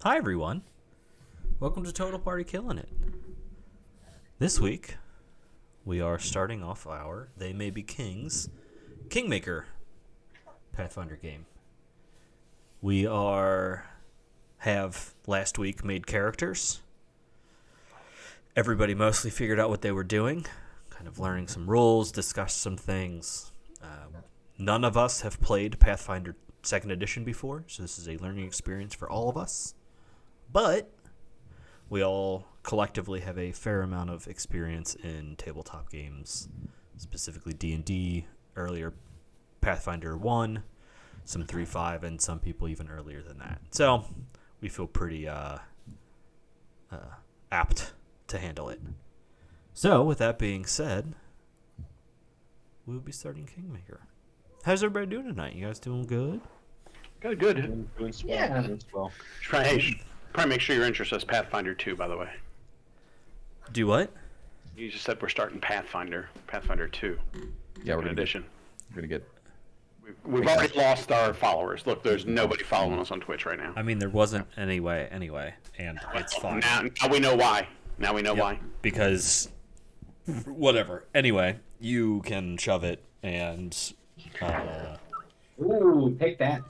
Hi, everyone. Welcome to Total Party Killing It. This week, we are starting off our They May Be Kings Kingmaker Pathfinder game. We have last week made characters. Everybody mostly figured out what they were doing, kind of learning some rules, discussed some things. None of us have played Pathfinder 2nd Edition before, so this is a learning experience for all of us. But we all collectively have a fair amount of experience in tabletop games, specifically D&D, earlier Pathfinder 1, some 3.5, and some people even earlier than that. So we feel pretty apt to handle it. So with that being said, we'll be starting Kingmaker. How's everybody doing tonight? You guys doing good? Good. Doing swell. Yeah. Doing swell. Probably make sure your interest is Pathfinder 2, by the way. Do what? You just said we're starting Pathfinder 2. Yeah, we're in gonna addition. We're gonna get. We've already lost our followers. Look, there's nobody following us on Twitch right now. I mean, there wasn't anyway, and it's fine. Now we know why. Why. Because, whatever. Anyway, you can shove it, and... Ooh, take that.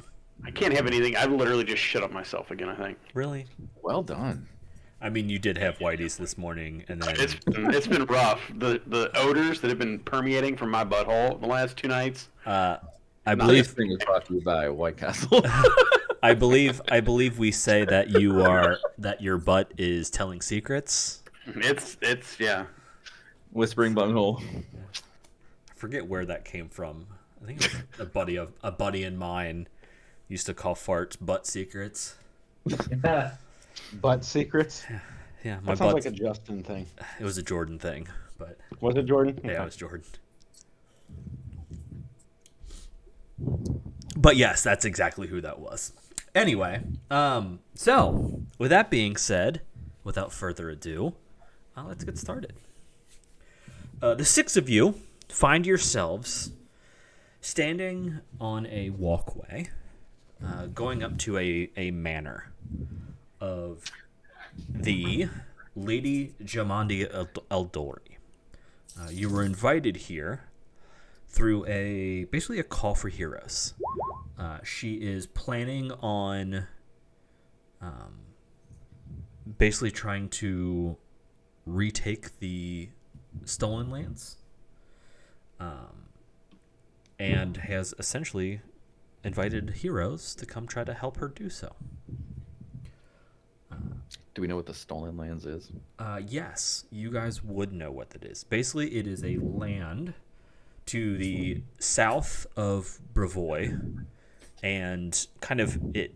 I can't have anything. I've literally just shit up myself again, I think. Really? Well done. I mean, you did have Whitey's this morning, and then... It's been rough. The odors that have been permeating from my butthole the last 2 nights. I This believe thing is brought to you by White Castle. I believe we say that your butt is telling secrets. It's yeah. Whispering bunghole. I forget where that came from. I think it was a buddy of mine used to call farts butt secrets. Butt secrets? Yeah, my That sounds butt. like a Justin thing. It was a Jordan thing, but Was it Jordan? yeah, it was Jordan. But yes, that's exactly who that was. Anyway, so with that being said, without further ado, let's get started. The 6 of you find yourselves standing on a walkway, going up to a manor of the Lady Jamandi Eldori. You were invited here through basically a call for heroes. She is planning on basically trying to retake the stolen lands, and has essentially invited heroes to come try to help her do so. Do we know what the Stolen Lands is? Yes, you guys would know what that is. Basically, it is a land to the south of Brevoy, and kind of it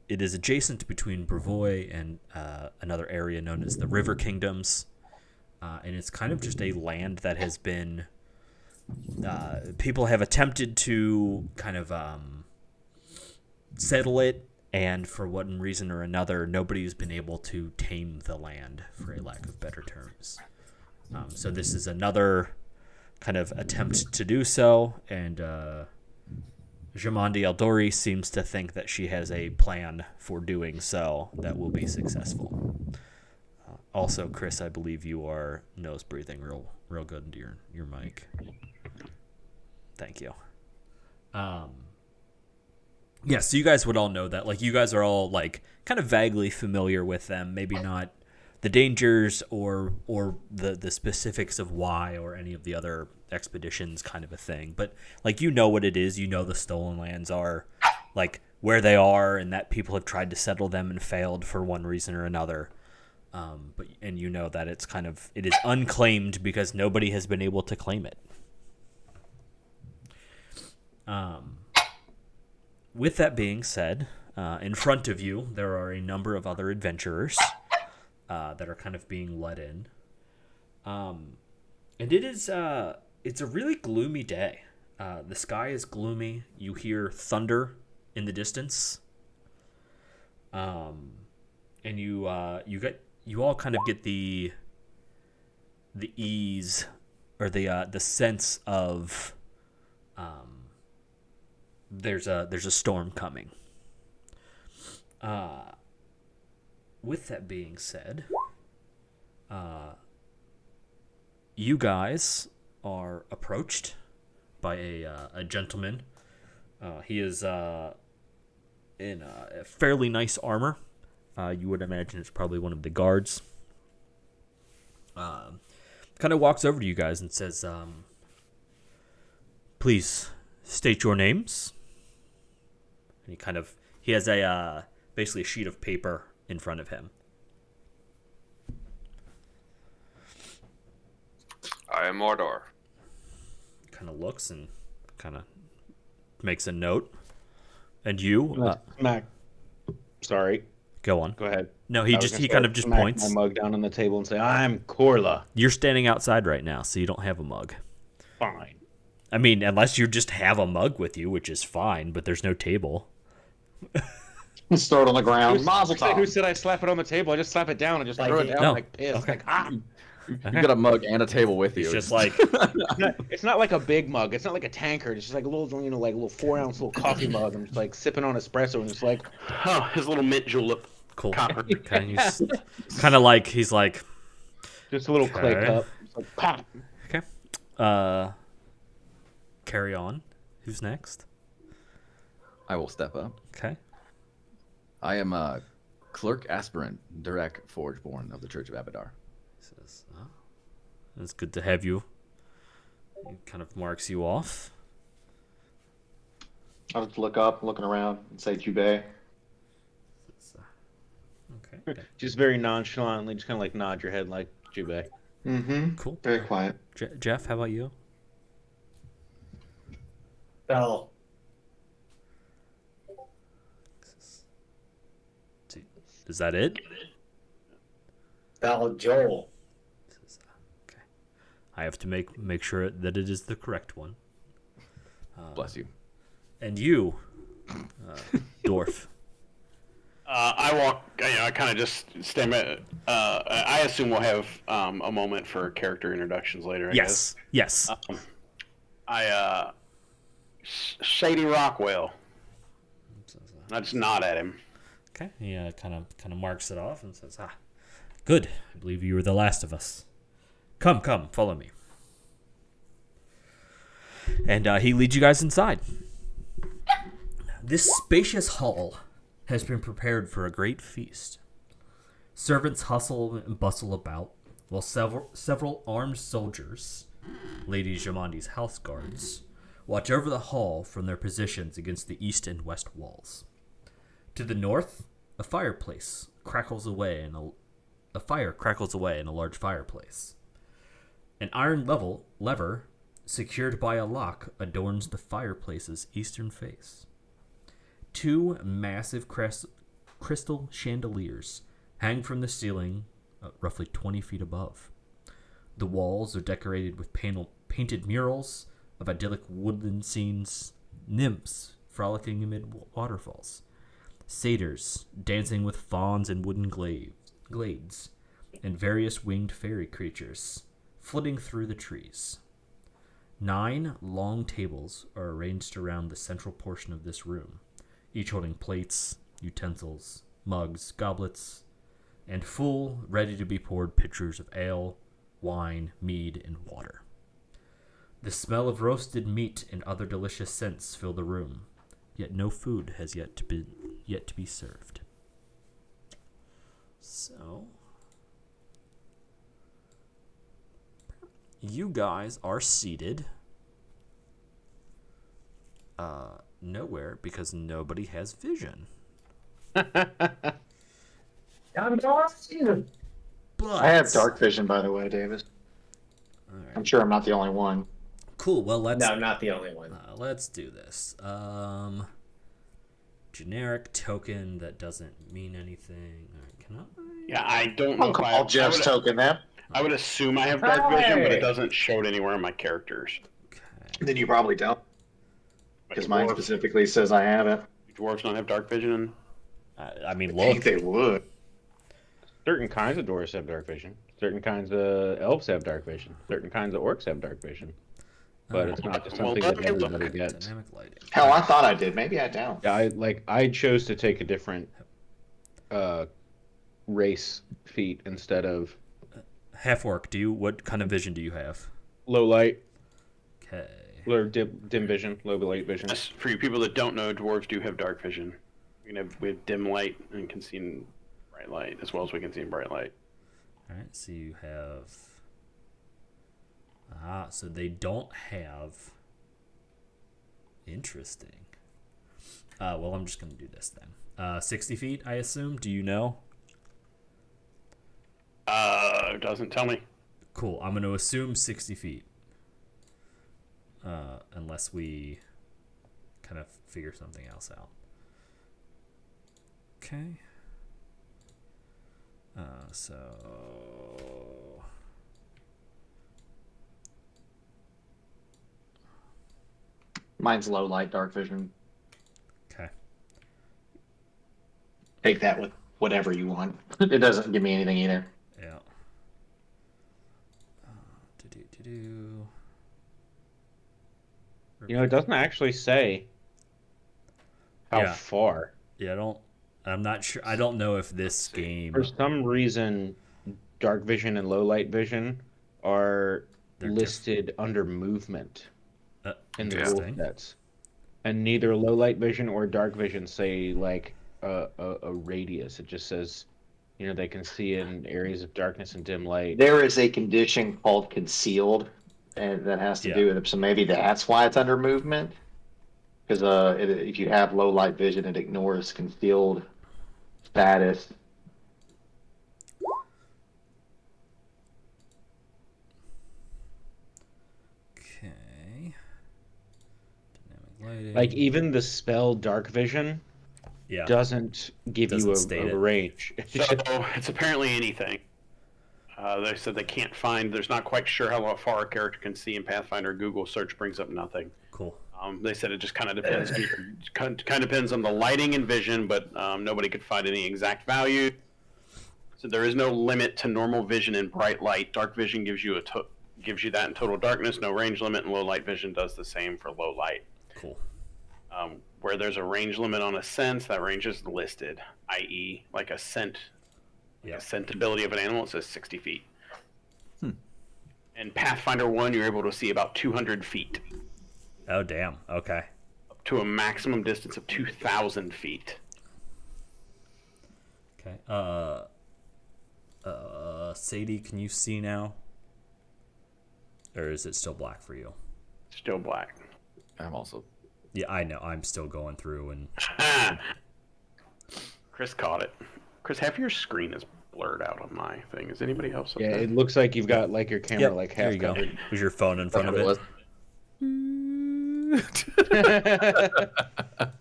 is adjacent between Brevoy and another area known as the River Kingdoms, and it's kind of just a land that has been people have attempted to kind of settle it, and for one reason or another, nobody's been able to tame the land, for a lack of better terms. So this is another kind of attempt to do so, and Jamandi Eldori seems to think that she has a plan for doing so that will be successful. Also, Chris, I believe you are nose breathing real good into your mic. Thank you. Yes, so you guys would all know that. Like, you guys are all like kind of vaguely familiar with them. Maybe not the dangers or the specifics of why or any of the other expeditions, kind of a thing. But like, you know what it is. You know the Stolen Lands are like where they are, and that people have tried to settle them and failed for one reason or another. And you know that it is unclaimed because nobody has been able to claim it. With that being said, in front of you, there are a number of other adventurers that are kind of being let in. And it's a really gloomy day. The sky is gloomy. You hear thunder in the distance. And you all kind of get the ease or the sense of there's a storm coming. with that being said, you guys are approached by a gentleman. He is in a fairly nice armor. You would imagine it's probably one of the guards. Kind of walks over to you guys and says, "Please state your names." And he has a basically a sheet of paper in front of him. I am Mordor. Kind of looks and kind of makes a note. And you, Smack. Sorry. go on. Go ahead. No, I he was just gonna he start kind of just smack points. my mug down on the table and say, "I'm Corla." You're standing outside right now, so you don't have a mug. Fine. I mean, unless you just have a mug with you, which is fine, but there's no table. Just throw it on the ground. Mazel Who tov. said I slap it on the table? I just slap it down and just Like throw it it- down No. like piss. Okay. Like, ah. You got a mug and a table with you. It's just like, It's not like a big mug. It's not like a tankard. It's just like a little, like a little 4-ounce little coffee mug. I'm just like sipping on espresso and just like, Oh, his little mint julep. cool. Copper. Kind of like, he's like, just a little clay Okay. cup. It's like, pop. okay. Carry on. Who's next? I will step up. Okay. I am Clerk Aspirant, Durek Forgeborn of the Church of Abadar. He says, oh, it's good to have you. He kind of marks you off. I'll just look up, looking around, and say Jubei. Okay. Just very nonchalantly, just kind of like nod your head like, Jubei. Mm-hmm. Cool. Very quiet. Jeff, how about you? Bell. Is that it? Bell Joel. Okay. I have to make sure that it is the correct one. Bless you. And you, Dwarf. I walk. I kind of just stand by. I assume we'll have a moment for character introductions later. I Yes. Yes. guess. Shady Rockwell. I just nod at him. Okay. He kind of marks it off and says, "Ah, good. I believe you were the last of us. Come, follow me." And he leads you guys inside. This spacious hall has been prepared for a great feast. Servants hustle and bustle about, while several armed soldiers, Lady Jamandi's house guards, watch over the hall from their positions against the east and west walls. To the north, a fire crackles away in a large fireplace. An iron lever secured by a lock adorns the fireplace's eastern face. Two massive crystal chandeliers hang from the ceiling, roughly 20 feet above. The walls are decorated with painted murals of idyllic woodland scenes, nymphs frolicking amid waterfalls, satyrs dancing with fauns in wooden glades, and various winged fairy creatures flitting through the trees. 9 long tables are arranged around the central portion of this room, each holding plates, utensils, mugs, goblets, and full, ready-to-be-poured pitchers of ale, wine, mead, and water. The smell of roasted meat and other delicious scents fill the room, yet no food has yet to be served. So, you guys are seated nowhere because nobody has vision. I'm Dawson. But I have dark vision, by the way, Davis. All right. I'm sure I'm not the only one. Cool. Well, let's No, not the only one. let's do this. Generic token that doesn't mean anything. All right, can I? Yeah, I don't know. I'll if I, call Jeff's would, token then. I would assume I have dark vision, but Hey! it doesn't show it anywhere in my characters. Okay. Then you probably don't, But because do mine dwarves- specifically says I have it. do dwarves not have dark vision? I mean, I think look. they would. Certain kinds of dwarves have dark vision. Certain kinds of elves have dark vision. Certain kinds of orcs have dark vision. But it's not just Well, something let that me look. everybody gets. Dynamic lighting. Hell, I thought I did. Maybe I don't. Yeah, I chose to take a different race feat instead of Half orc. What kind of vision do you have? low light Okay. or dim vision, low light vision. Yes, for you people that don't know, dwarves do have dark vision. We have dim light and can see in bright light as well as we can see in bright light. All right. So you have. So they don't have. Interesting. Well, I'm just gonna do this then. 60 feet, I assume. Do you know? Doesn't tell me. Cool. I'm gonna assume 60 feet. Unless we kind of figure something else out. Okay. So. Mine's low light, dark vision. Okay. Take that with whatever you want. It doesn't give me anything either. Yeah. Do-do-do-do. You know, it doesn't actually say how Yeah. far. Yeah, I'm not sure. I don't know if this game. For some reason, dark vision and low light vision are They're listed under movement in the rule Interesting. sets, and neither low light vision or dark vision say like a radius. It just says, you know, they can see in areas of darkness and dim light. There is a condition called concealed, and that has to Yeah. do with it. So maybe that's why it's under movement. Because if you have low light vision, it ignores concealed status. Okay. Dynamic lighting. Like even the spell dark vision yeah. doesn't give Doesn't you state a it. range. So it's apparently anything. They said they can't find. There's not quite sure how far a character can see in Pathfinder. Google search brings up nothing. Cool. They said it just kind of depends. Kind of depends on the lighting and vision, but nobody could find any exact value. So there is no limit to normal vision in bright light. Dark vision gives you gives you that in total darkness. No range limit, and low light vision does the same for low light. Cool. Where there's a range limit on a sense, that range is listed, i.e., like a scent. Yeah. The scent ability of an animal, it says 60 feet. In Pathfinder 1, you're able to see about 200 feet, Oh damn. Okay. up to a maximum distance of 2,000 feet. Okay. Sadie, can you see now? Or is it still black for you? Still black. I'm also. Yeah, I know. I'm still going through and Chris caught it. Chris, half your screen is blurred out on my thing. Is anybody else? Yeah, it looks like you've got like your camera Yep, like there half you go. covered. Was your phone in front of That's it? what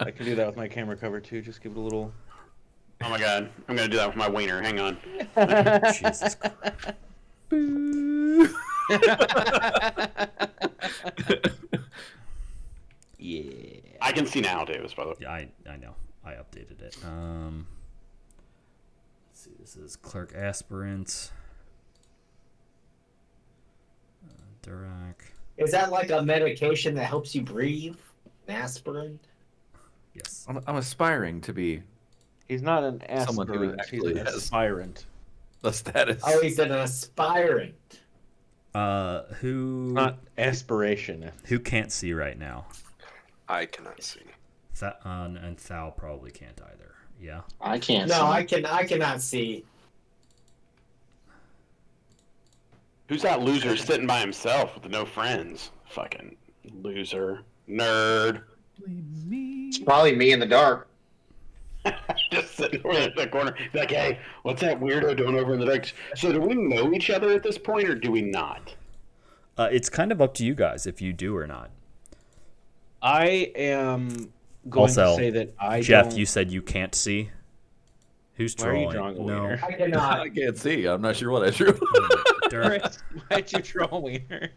I can do that with my camera cover too. Just give it a little. Oh my god, I'm gonna do that with my wiener. Hang on. Jesus Christ. Yeah. I can see now, Davis. By the way, Yeah, I know. I updated it. Let's see. This is Clerk Aspirant. Durak. Is that like a medication that helps you breathe? An aspirin? Yes. I'm aspiring to be He's not an Someone who aspirant. He's actually an has- aspirant. the status. Oh, he's an aspirant. Who Not aspiration. who can't see right now? I cannot see. And Thal probably can't either. Yeah. I can't No, see. I cannot see. who's that loser sitting by himself with no friends? Fucking loser, nerd. It's probably me in the dark. Just sitting over in the corner, like, hey, what's that weirdo doing over in the dark? So, do we know each other at this point, or do we not? It's kind of up to you guys if you do or not. I am going Also, to say that I Jeff, don't... you said you can't see. Who's Why are drawing? you drawing a no. wiener? I cannot. I can't see. I'm not sure what I drew. Durak. Chris, why'd you draw a wiener?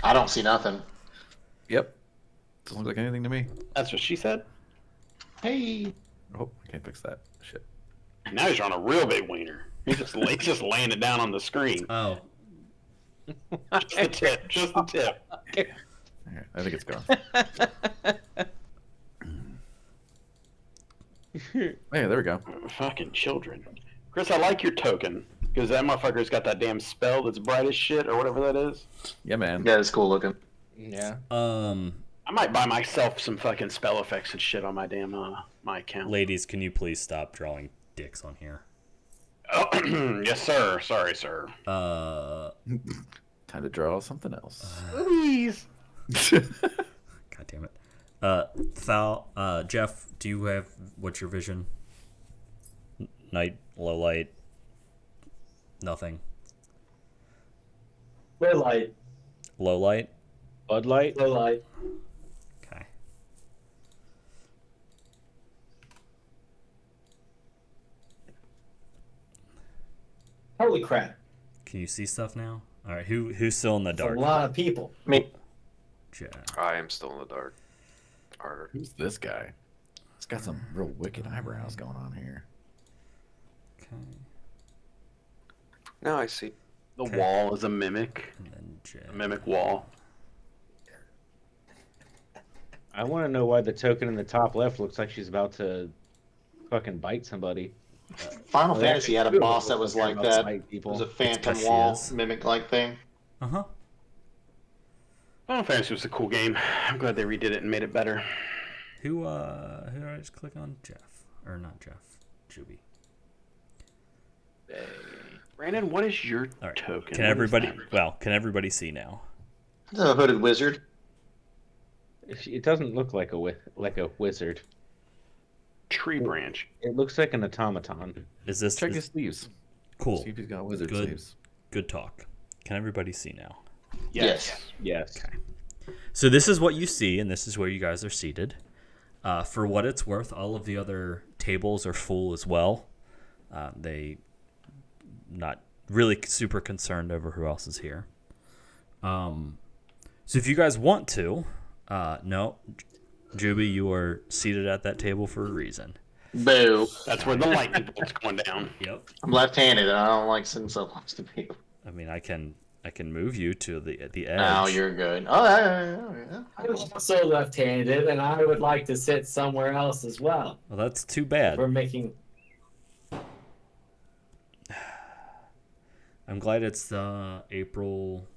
I don't see nothing. Yep. Doesn't look like anything to me. That's what she said. Hey. Oh, I can't fix that. Shit. Now he's drawing a real big wiener. He's just laying it down on the screen. Oh. Just the tip. Just the tip. Alright, I think it's gone. Hey, there we go. Fucking children. Chris, I like your token because that motherfucker's got that damn spell that's bright as shit or whatever that is. Yeah, man. Yeah, it's cool looking. Yeah. I might buy myself some fucking spell effects and shit on my damn my account. Ladies, can you please stop drawing dicks on here? Oh, yes, sir. Sorry, sir. Time to draw something else. Please. God damn it. Jeff, do you have, what's your vision? Night, low light, nothing. Low light. Low light? Bud Light. Low light. Okay. Holy crap. Can you see stuff now? All right, who's still in the It's a dark? lot of people. Me. Jeff. I am still in the dark. Harder. Who's this guy? He's got some real wicked eyebrows going on here. Okay. Now I see. The Okay. wall is a mimic. And then Jeff. A mimic wall. I want to know why the token in the top left looks like she's about to fucking bite somebody. Final Oh, Fantasy had a actually, boss that was like that. Bite It people. was a phantom 'cause she wall is. mimic-like thing. Uh-huh. Final Fantasy was a cool game. I'm glad they redid it and made it better. Who did I just click on? Jeff. Or not Jeff. Juby. Brandon, what is your All right. token? Can What is everybody, that? well, can everybody see now? The hooded wizard. It doesn't look like a wizard. Tree branch. It looks like an automaton. Is this Check his sleeves. cool? See if he's got wizard Good. sleeves. Good talk. Can everybody see now? Yes. Yes. So this is what you see, and this is where you guys are seated. For what it's worth, all of the other tables are full as well. They not really super concerned over who else is here. So if you guys want to, no, Juby, you are seated at that table for a reason. Boo. That's where the lightning bolt's going down. Yep. I'm left-handed, and I don't like sitting so close to people. I mean, I can move you to the edge. Now you're good. Oh, yeah. I'm also left-handed, and I would like to sit somewhere else as well. Well, that's too bad. We're making. I'm glad it's April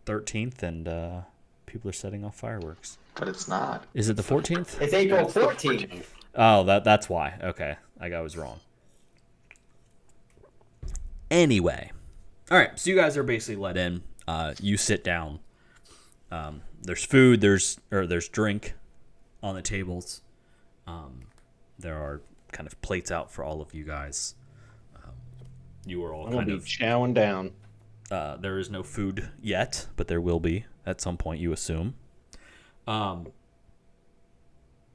13th, and people are setting off fireworks. But it's not. Is it the 14th? It's April 14th. Oh, that's why. Okay, I was wrong. Anyway, all right. So you guys are basically let in. You sit down. There's food. There's drink on the tables. There are kind of plates out for all of you guys. You are all I'm gonna kind be of. chowing down. There is no food yet, but there will be at some point. You assume. Not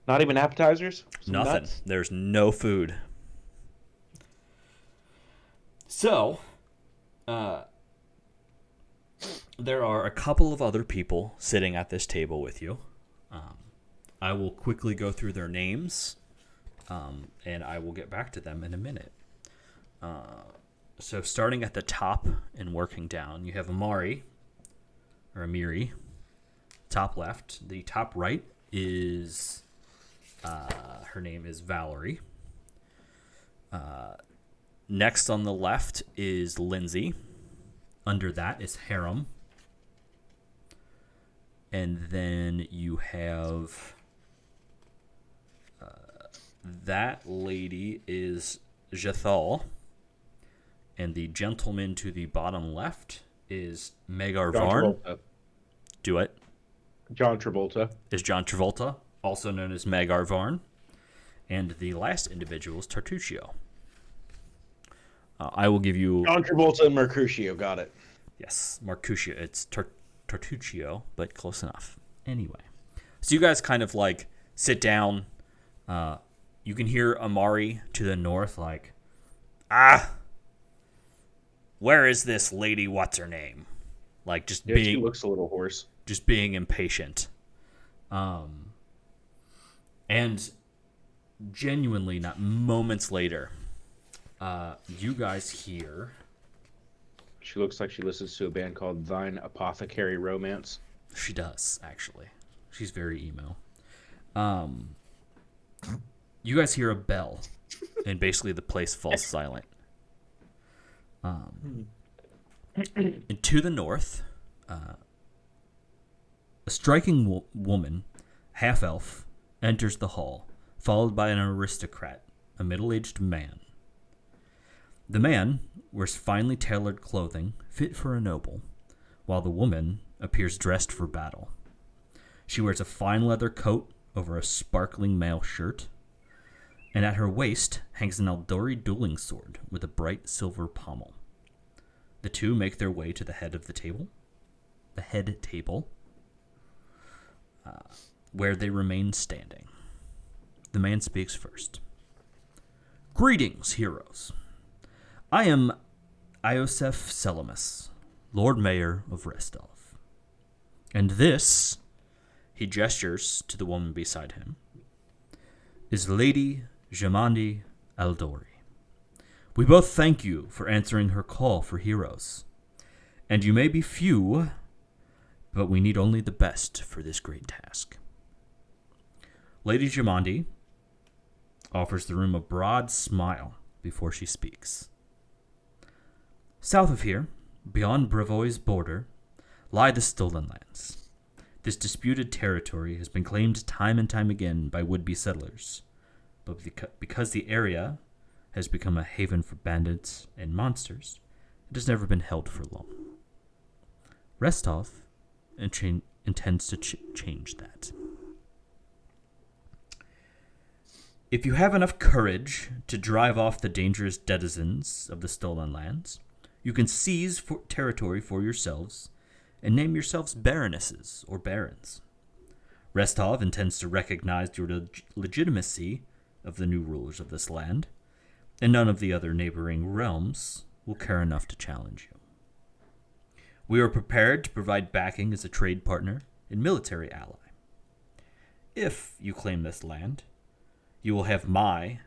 even appetizers. Some Nothing. nuts? There's no food. So, there are a couple of other people sitting at this table with you. I will quickly go through their names, and I will get back to them in a minute. So, starting at the top and working down, you have Amiri, top left. The top right is... her name is Valerie. Next on the left is Lindsay. Under that is Harem. And then you have that lady is Jethal. And the gentleman to the bottom left is Megar John Varn. Travolta. Do it. John Travolta. Is John Travolta, also known as Megar Varn. And the last individual is Tartuccio. I will give you... John Travolta and Mercutio. Got it. Yes, Mercutio. It's Tartuccio, but close enough. Anyway. So you guys kind of like sit down. You can hear Amiri to the north like, where is this lady what's-her-name? Like just Yeah, she being... looks a little hoarse. just being impatient. And genuinely, not moments later, you guys hear... She looks like she listens to a band called Thine Apothecary Romance. She does, actually. She's very emo. you guys hear a bell, and basically the place falls silent. And to the north, a striking woman, half-elf, enters the hall, followed by an aristocrat, a middle-aged man. The man wears finely tailored clothing, fit for a noble, while the woman appears dressed for battle. She wears a fine leather coat over a sparkling mail shirt, and at her waist hangs an Eldori dueling sword with a bright silver pommel. The two make their way to the head table, where they remain standing. The man speaks first. Greetings, heroes. I am Iosef Selamus, Lord Mayor of Restov. And this, he gestures to the woman beside him, is Lady Jamandi Eldori. We both thank you for answering her call for heroes. And you may be few, but we need only the best for this great task. Lady Jamandi offers the room a broad smile before she speaks. South of here, beyond Brevoy's border, lie the Stolen Lands. This disputed territory has been claimed time and time again by would-be settlers, but because the area has become a haven for bandits and monsters, it has never been held for long. Restov intends to change that. If you have enough courage to drive off the dangerous denizens of the Stolen Lands, you can seize territory for yourselves and name yourselves baronesses or barons. Restov intends to recognize your legitimacy of the new rulers of this land, and none of the other neighboring realms will care enough to challenge you. We are prepared to provide backing as a trade partner and military ally. If you claim this land, you will have my,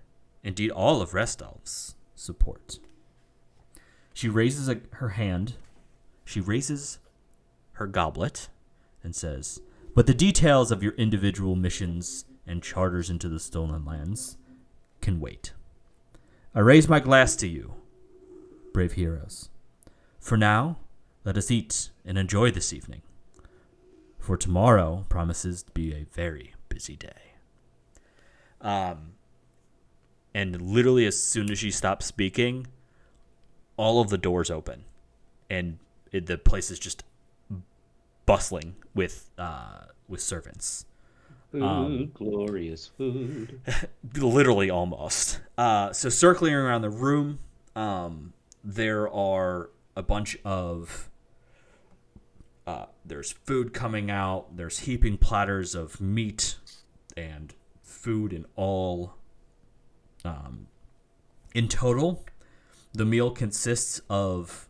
indeed all of Restov's, support. She raises her hand. She raises her goblet and says, but the details of your individual missions and charters into the Stolen Lands can wait. I raise my glass to you, brave heroes. For now, let us eat and enjoy this evening, for tomorrow promises to be a very busy day. And literally as soon as she stops speaking, all of the doors open, and the place is just bustling with servants. Food, glorious food. Literally, almost. So circling around the room, there are a bunch of... there's food coming out. There's heaping platters of meat and food and all. In total, the meal consists of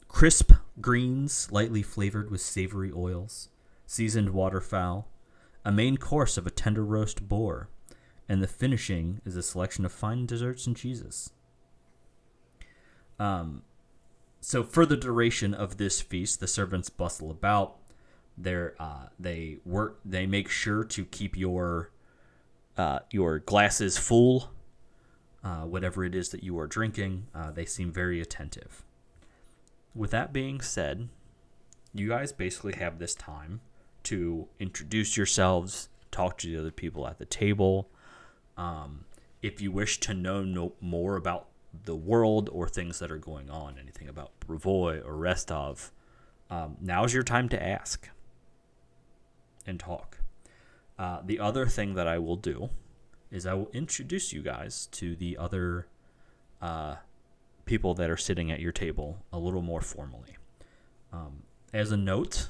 crisp greens, lightly flavored with savory oils, seasoned waterfowl, a main course of a tender roast boar, and the finishing is a selection of fine desserts and cheeses. So for the duration of this feast, the servants bustle about. They make sure to keep your glasses full, whatever it is that you are drinking. They seem very attentive. With that being said, you guys basically have this time to introduce yourselves, talk to the other people at the table. If you wish to know more about the world or things that are going on, anything about Brevoy or Restov, now's your time to ask and talk. The other thing that I will do is I will introduce you guys to the other people that are sitting at your table a little more formally. As a note,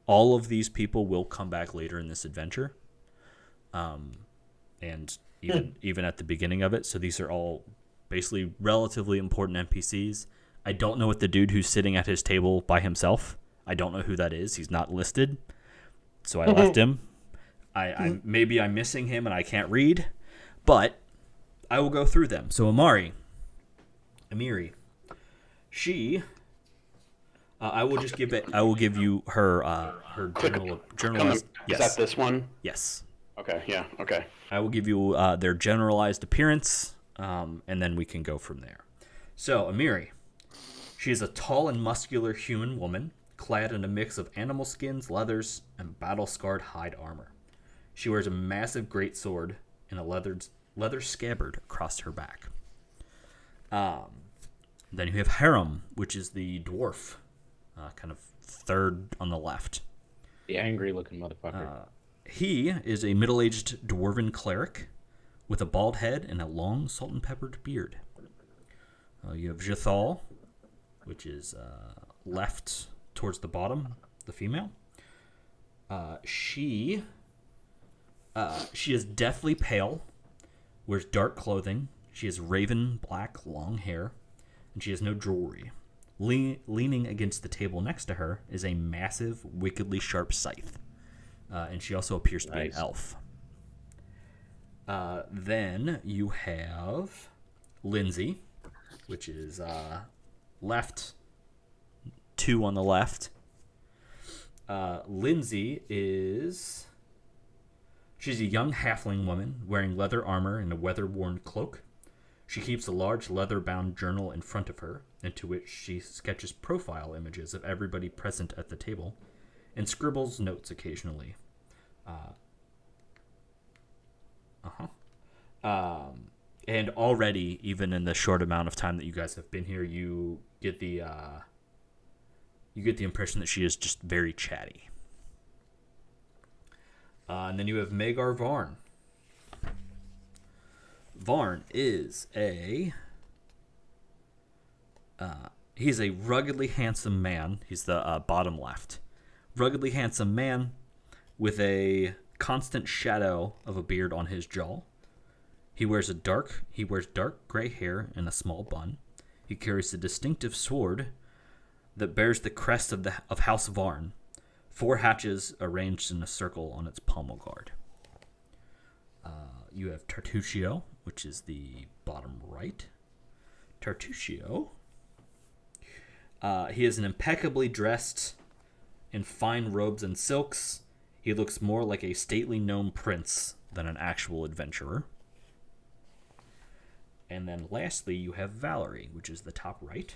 all of these people will come back later in this adventure, and even at the beginning of it. So these are all basically relatively important NPCs. I don't know what the dude who's sitting at his table by himself. I don't know who that is. He's not listed, so I left him. Maybe I'm missing him and I can't read, but I will go through them. So Amiri, she I will just give it. I will give you her her generalized. Is that this one? Yes. Okay. Yeah. Okay. I will give you their generalized appearance, and then we can go from there. So, Amiri. She is a tall and muscular human woman, clad in a mix of animal skins, leathers, and battle-scarred hide armor. She wears a massive greatsword and a leather scabbard across her back. Then you have Harem, which is the dwarf, kind of third on the left. The angry-looking motherfucker. He is a middle-aged dwarven cleric with a bald head and a long salt-and-peppered beard. You have Jethal, which is left towards the bottom, the female. She is deathly pale, wears dark clothing. She has raven black long hair, and she has no jewelry. Leaning against the table next to her is a massive, wickedly sharp scythe. And she also appears to be an elf. Then you have Lindsay, which is left, 2 on the left. Lindsay she's a young halfling woman wearing leather armor and a weather-worn cloak. She keeps a large leather-bound journal in front of her, into which she sketches profile images of everybody present at the table and scribbles notes occasionally. And already, even in the short amount of time that you guys have been here, you get the impression that she is just very chatty. And then you have Magar Varn. Varn is he's a ruggedly handsome man. He's the bottom left. Ruggedly handsome man with a constant shadow of a beard on his jaw. He wears dark gray hair and a small bun. He carries a distinctive sword that bears the crest of House Varn, 4 hatches arranged in a circle on its pommel guard. You have Tartuccio, which is the bottom right. Tartuccio, he is an impeccably dressed in fine robes and silks. He looks more like a stately gnome prince than an actual adventurer. And then lastly, you have Valerie, which is the top right.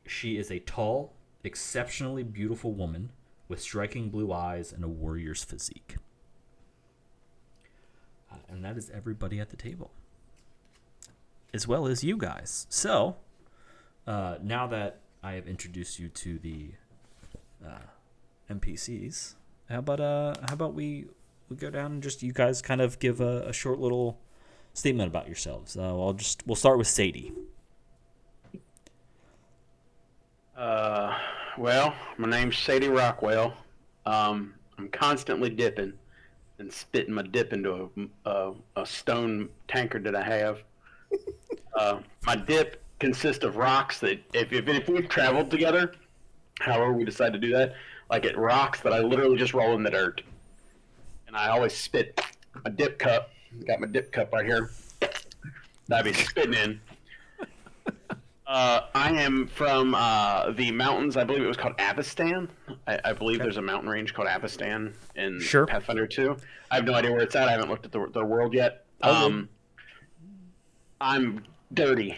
She is a tall, exceptionally beautiful woman with striking blue eyes and a warrior's physique. And that is everybody at the table, as well as you guys. So, now that I have introduced you to the NPCs, how about we go down and just you guys kind of give a short little statement about yourselves. We'll start with Sadie. Well, my name's Sadie Rockwell. I'm constantly dipping and spitting my dip into a stone tankard that I have. My dip consists of rocks that, if we've traveled together, however we decide to do that, like it rocks that I literally just roll in the dirt. And I always spit my dip cup. Got my dip cup right here that I'd be spitting in. I am from the mountains. I believe it was called Avestan. I believe there's a mountain range called Avestan in Pathfinder 2. I have no idea where it's at. I haven't looked at the world yet. I'm dirty.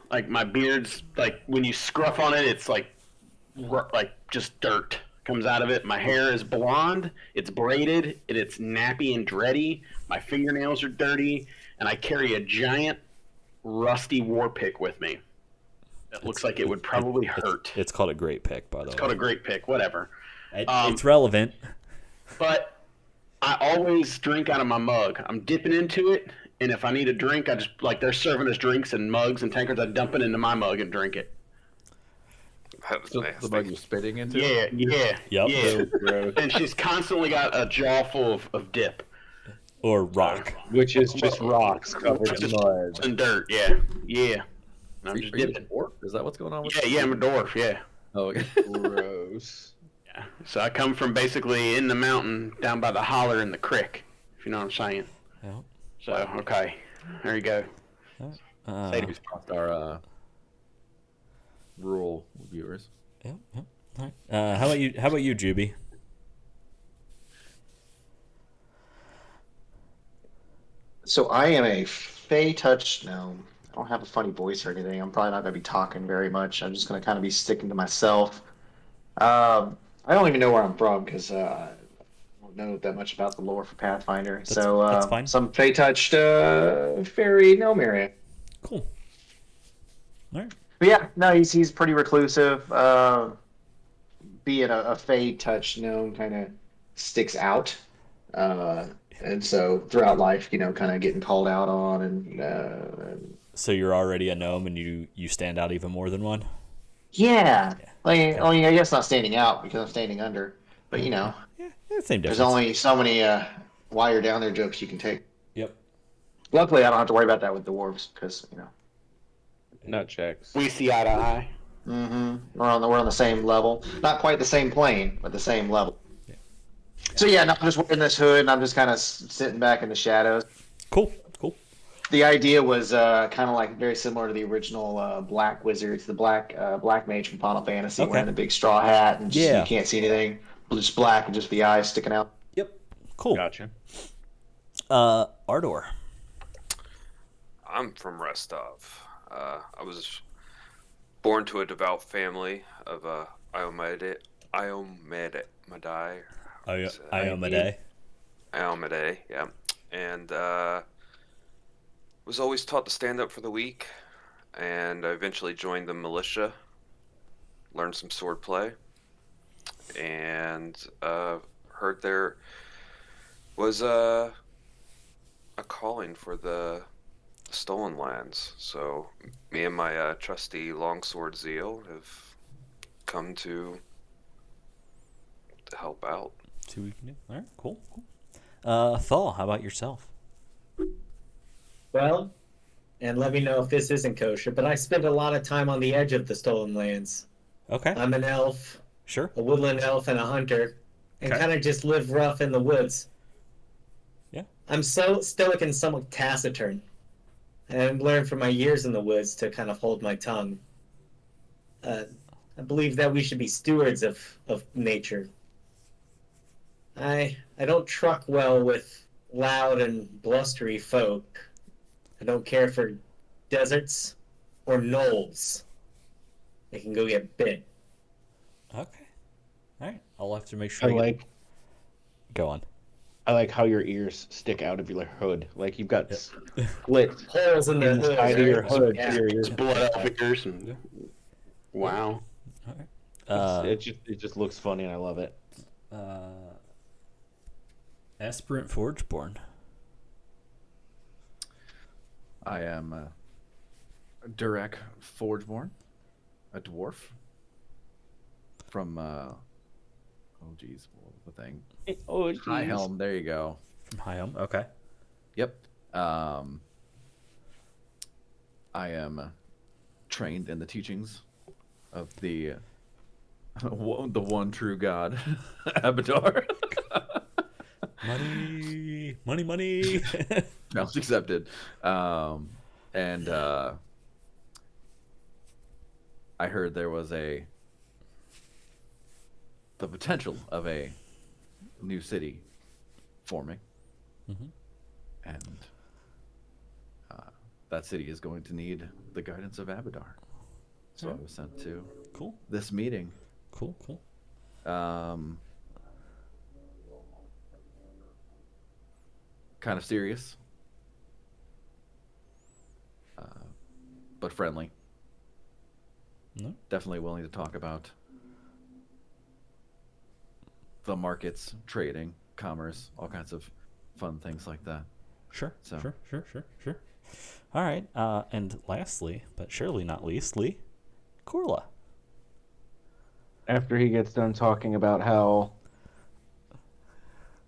Like my beard's like when you scruff on it, it's like just dirt comes out of it. My hair is blonde. It's braided and it's nappy and dready. My fingernails are dirty, and I carry a giant rusty war pick with me. It looks like it would probably hurt. It's called a great pick, by the way. It's called a great pick, whatever. It's relevant. But I always drink out of my mug. I'm dipping into it, and if I need a drink, I just, like, they're serving us drinks and mugs and tankards, I dump it into my mug and drink it. That's So nasty. the mug you're spitting into? Yeah. Yep. And she's constantly got a jaw full of dip. Or rock. Which is just rocks covered in Just mud. and dirt, yeah. And I'm Are just you a dipping. dwarf? Is that what's going on with Yeah, I'm a dwarf, yeah. Oh, okay. Gross. Yeah. So I come from basically in the mountain down by the holler in the creek, if you know what I'm saying. Yeah. So, okay. There you go. Sadie's popped our rural viewers. Yep. Yep. All right. How about you? How about you, Juby? So I am a Fey Touch gnome. I don't have a funny voice or anything. I'm probably not going to be talking very much. I'm just going to kind of be sticking to myself. I don't even know where I'm from because I don't know that much about the lore for Pathfinder. That's fine. Some Fey touched fairy gnome area. Cool. All right. But yeah, no, he's pretty reclusive. Being a Fey touched gnome kind of sticks out. And so throughout life, kind of getting called out on and So you're already a gnome, and you stand out even more than one. yeah. Okay. I mean, I guess not standing out because I'm standing under, but Yeah, same difference. there's only so many while you're down there jokes you can take. Yep. Luckily, I don't have to worry about that with dwarves because Nut checks. We see eye to eye. we're on the same level, not quite the same plane, but the same level. Yeah. So yeah, no, I'm just wearing this hood and I'm just kind of sitting back in the shadows. Cool. Cool. The idea was kind of like very similar to the original Black Wizards, the black mage from Final Fantasy, Okay. wearing the big straw hat and just, Yeah. you can't see anything, just black and just the eyes sticking out. Yep. Cool. Gotcha. Ardor. I'm from Rostov. I was born to a devout family of Iomade, Iomade, yeah, and was always taught to stand up for the weak. And I eventually joined the militia, learned some swordplay, and heard there was a calling for the Stolen Lands. So me and my trusty longsword Zeal have come to help out. See what we can do. All right. Cool. Cool. Thal, how about yourself? Well, and let me know if this isn't kosher, but I spent a lot of time on the edge of the Stolen Lands. Okay. I'm an elf, Sure. a woodland elf, and a hunter, and Okay. kind of just live rough in the woods. Yeah. I'm so stoic and somewhat taciturn. And I've learned from my years in the woods to kind of hold my tongue. I believe that we should be stewards of nature. I don't truck well with loud and blustery folk. I don't care for deserts or knolls. They can go get bit. Okay. All right. I'll have to make sure. Go on. I like how your ears stick out of your hood. Like you've got split Holes in the hood. inside of your right? hood. Yeah. Your ears. Blood elf ears and wow. All right. It just looks funny and I love it. Aspirant Forgeborn. I am Durek Forgeborn, a dwarf from oh geez, what was the thing? Oh, High Helm. There you go. From High Helm. Okay. Yep. I am trained in the teachings of the one true God, Abadar. Money, money, money. Challenge accepted. And I heard there was the potential of a new city forming, and that city is going to need the guidance of Abadar. So I was sent to Cool. this meeting. Cool. Cool. Kind of serious, but friendly. No. Definitely willing to talk about the markets, trading, commerce, all kinds of fun things like that. Sure. So- Sure. All right. And lastly, but surely not leastly, Corla. After he gets done talking about how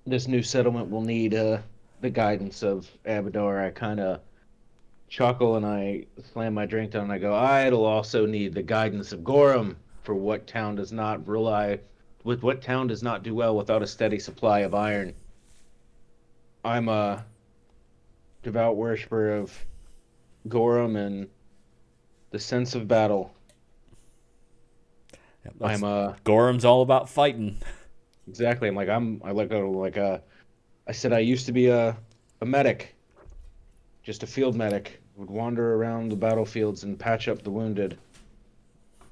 this new settlement will need the guidance of Abadar, I kind of chuckle and I slam my drink down and I go, it'll also need the guidance of Gorum for what town does not do well without a steady supply of iron. I'm a devout worshiper of Gorum and the sense of battle. That's- I'm Gorham's all about fighting. exactly. I said I used to be a medic, just a field medic. Would wander around the battlefields and patch up the wounded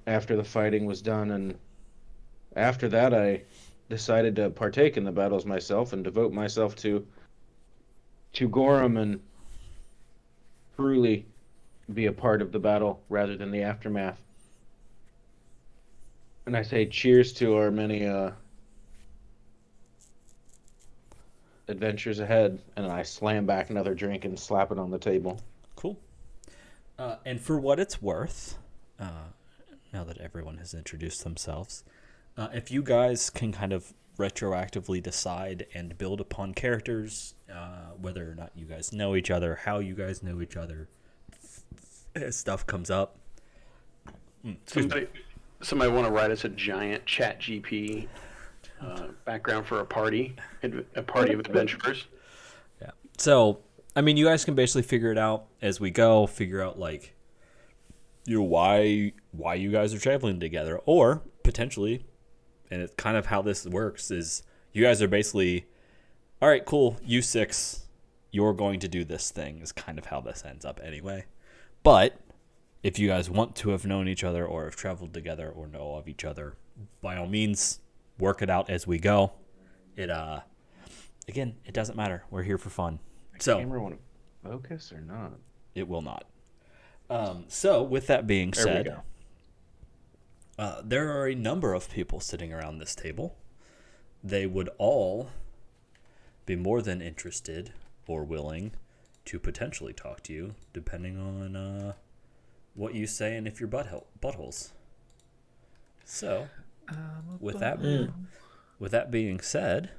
after the fighting was done, and after that I decided to partake in the battles myself and devote myself to Gorham and truly be a part of the battle rather than the aftermath. And I say cheers to our many adventures ahead, and I slam back another drink and slap it on the table. Cool. And for what it's worth, now that everyone has introduced themselves, if you guys can kind of retroactively decide and build upon characters, whether or not you guys know each other, how you guys know each other, as stuff comes up. Somebody want to write us a giant chat GP background for a party of adventurers? Yeah. So, I mean, you guys can basically figure it out as we go, figure out, like, you know, why you guys are traveling together, or potentially, and it's kind of how this works, is you guys are basically, all right, cool, you 6, you're going to do this thing, is kind of how this ends up anyway. But if you guys want to have known each other or have traveled together or know of each other, by all means, work it out as we go. Again, it doesn't matter. We're here for fun. So, Camera want to focus or not? it will not. So, with that being There we said, there are a number of people sitting around this table. They would all be more than interested or willing to potentially talk to you, depending on what you say and if you're buttholes. So, with that being said,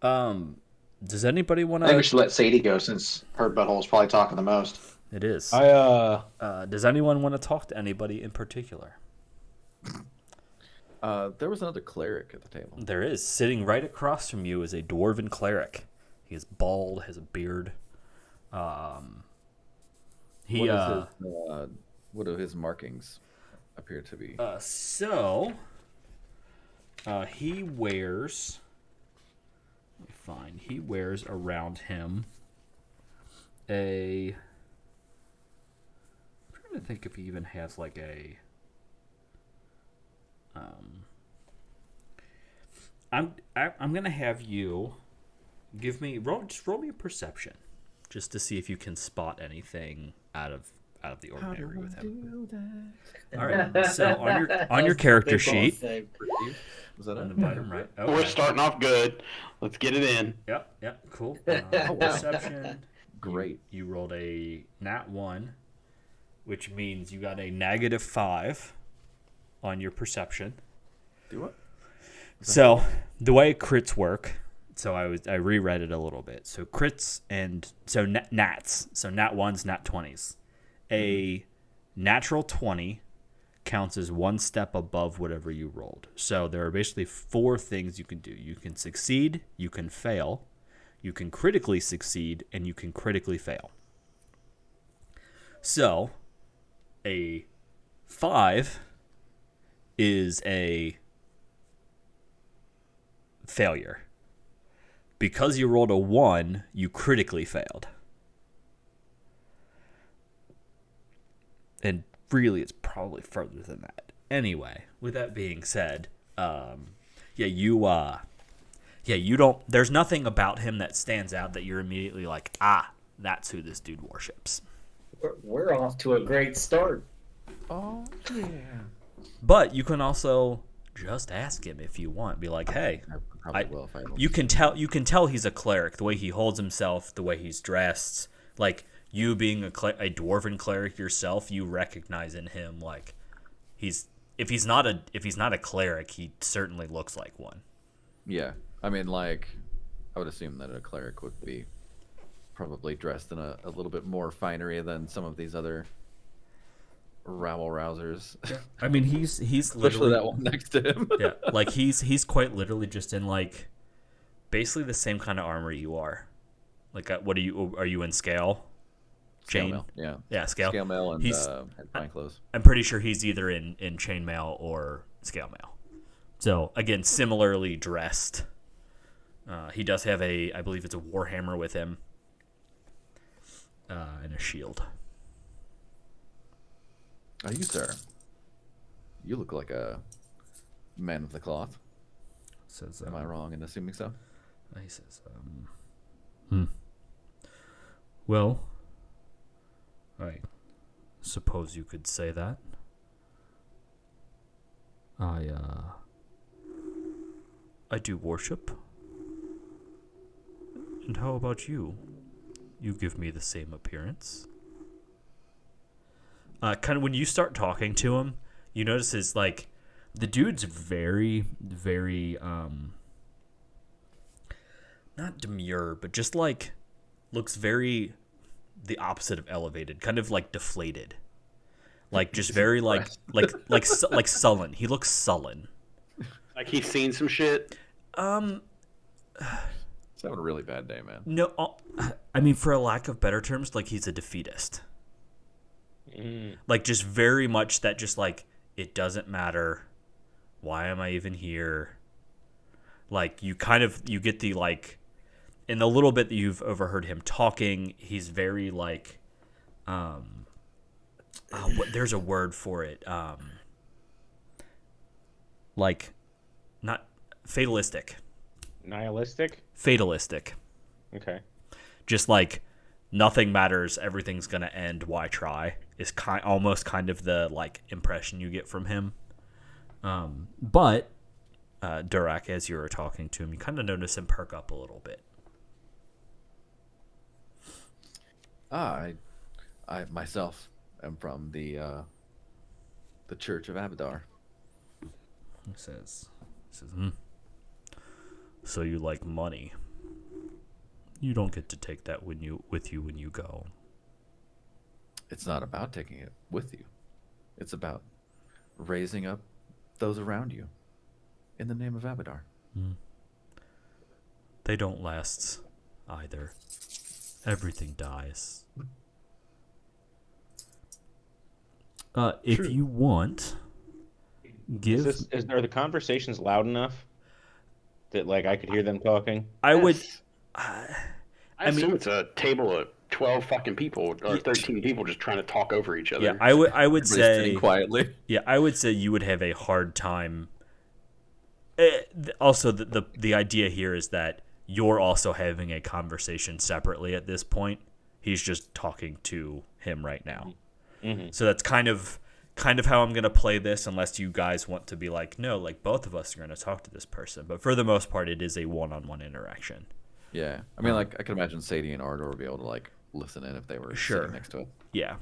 does anybody want I think we to? should let Sadie go since her butthole's probably talking the most. It is. I Does anyone want to talk to anybody in particular? There was another cleric at the table. There is. Sitting right across from you is a dwarven cleric. He is bald, has a beard. What do his markings appear to be? He wears. Let me find. He wears around him a. I'm trying to think if he even has like a. I'm gonna have you give me roll me a perception, just to see if you can spot anything out of the ordinary with him. All right. So on your character sheet, Was that on the it? bottom right. We're Okay. starting off good. Let's get it in. Yep. Cool. Perception. Great. You rolled a nat 1, which means you got a -5 on your perception. Do what? So the way crits work, so I reread it a little bit. So crits and so nats, so nat 1s, nat 20s. A natural 20 counts as one step above whatever you rolled. So there are basically 4 things you can do. You can succeed, you can fail, you can critically succeed, and you can critically fail. So a 5 is a failure. Because you rolled a 1, you critically failed. And really, it's probably further than that. Anyway, with that being said, you don't. There's nothing about him that stands out that you're immediately like, that's who this dude worships. We're off to a great start. Oh yeah. But you can also just ask him if you want. Be like, hey, I probably will if I don't. you can tell he's a cleric, the way he holds himself, the way he's dressed. Like, you being a dwarven cleric yourself, you recognize in him, like, if he's not a cleric, he certainly looks like one. Yeah, I mean, like, I would assume that a cleric would be probably dressed in a little bit more finery than some of these other rabble rousers. I mean, he's Especially literally that one next to him. yeah, like he's quite literally just in, like, basically the same kind of armor you are. Like, what are you in scale? chain. mail. Yeah. Yeah, scale. Scale mail and He's- and fine clothes. I'm pretty sure he's either in chainmail or scale mail. So again, similarly dressed. He does have I believe it's a warhammer with him, and a shield. You, sir. You look like a man of the cloth. Says, Am I wrong in assuming so? he says, well, I suppose you could say that. I do worship. And how about you? You give me the same appearance. Kind of when you start talking to him, you notice is like the dude's very, very not demure, but just like looks very the opposite of elevated, kind of like deflated, like just very like sullen. He looks sullen. Like he's seen some shit. It's having a really bad day, man. No, I mean, for a lack of better terms, like he's a defeatist. Like just very much that, just like it doesn't matter. Why am I even here? Like you get the like, in the little bit that you've overheard him talking, he's very like, there's a word for it. Like, not fatalistic. Nihilistic? Fatalistic. Okay. Just like nothing matters, everything's gonna end. Why try? Is almost kind of the like impression you get from him. But Durak, as you were talking to him, you kind of notice him perk up a little bit. I myself am from the Church of Abadar. He says, so you like money? You don't get to take that with you when you go. It's not about taking it with you. It's about raising up those around you in the name of Abadar. They don't last either. Everything dies. If True. you want, give. Are the conversations loud enough that like I could hear them talking? I would. I I mean- assume it's a table of 12 fucking people or 13 people just trying to talk over each other. Yeah, I would Everybody's say. sitting quietly. Yeah, I would say you would have a hard time. Also, the idea here is that you're also having a conversation separately at this point. He's just talking to him right now. Mm-hmm. So that's kind of how I'm going to play this, unless you guys want to be like, no, like both of us are going to talk to this person. But for the most part, it is a one-on-one interaction. Yeah, I mean, like I could imagine Sadie and Ardor would be able to like listen in if they were Sure. sitting next to it. Yeah.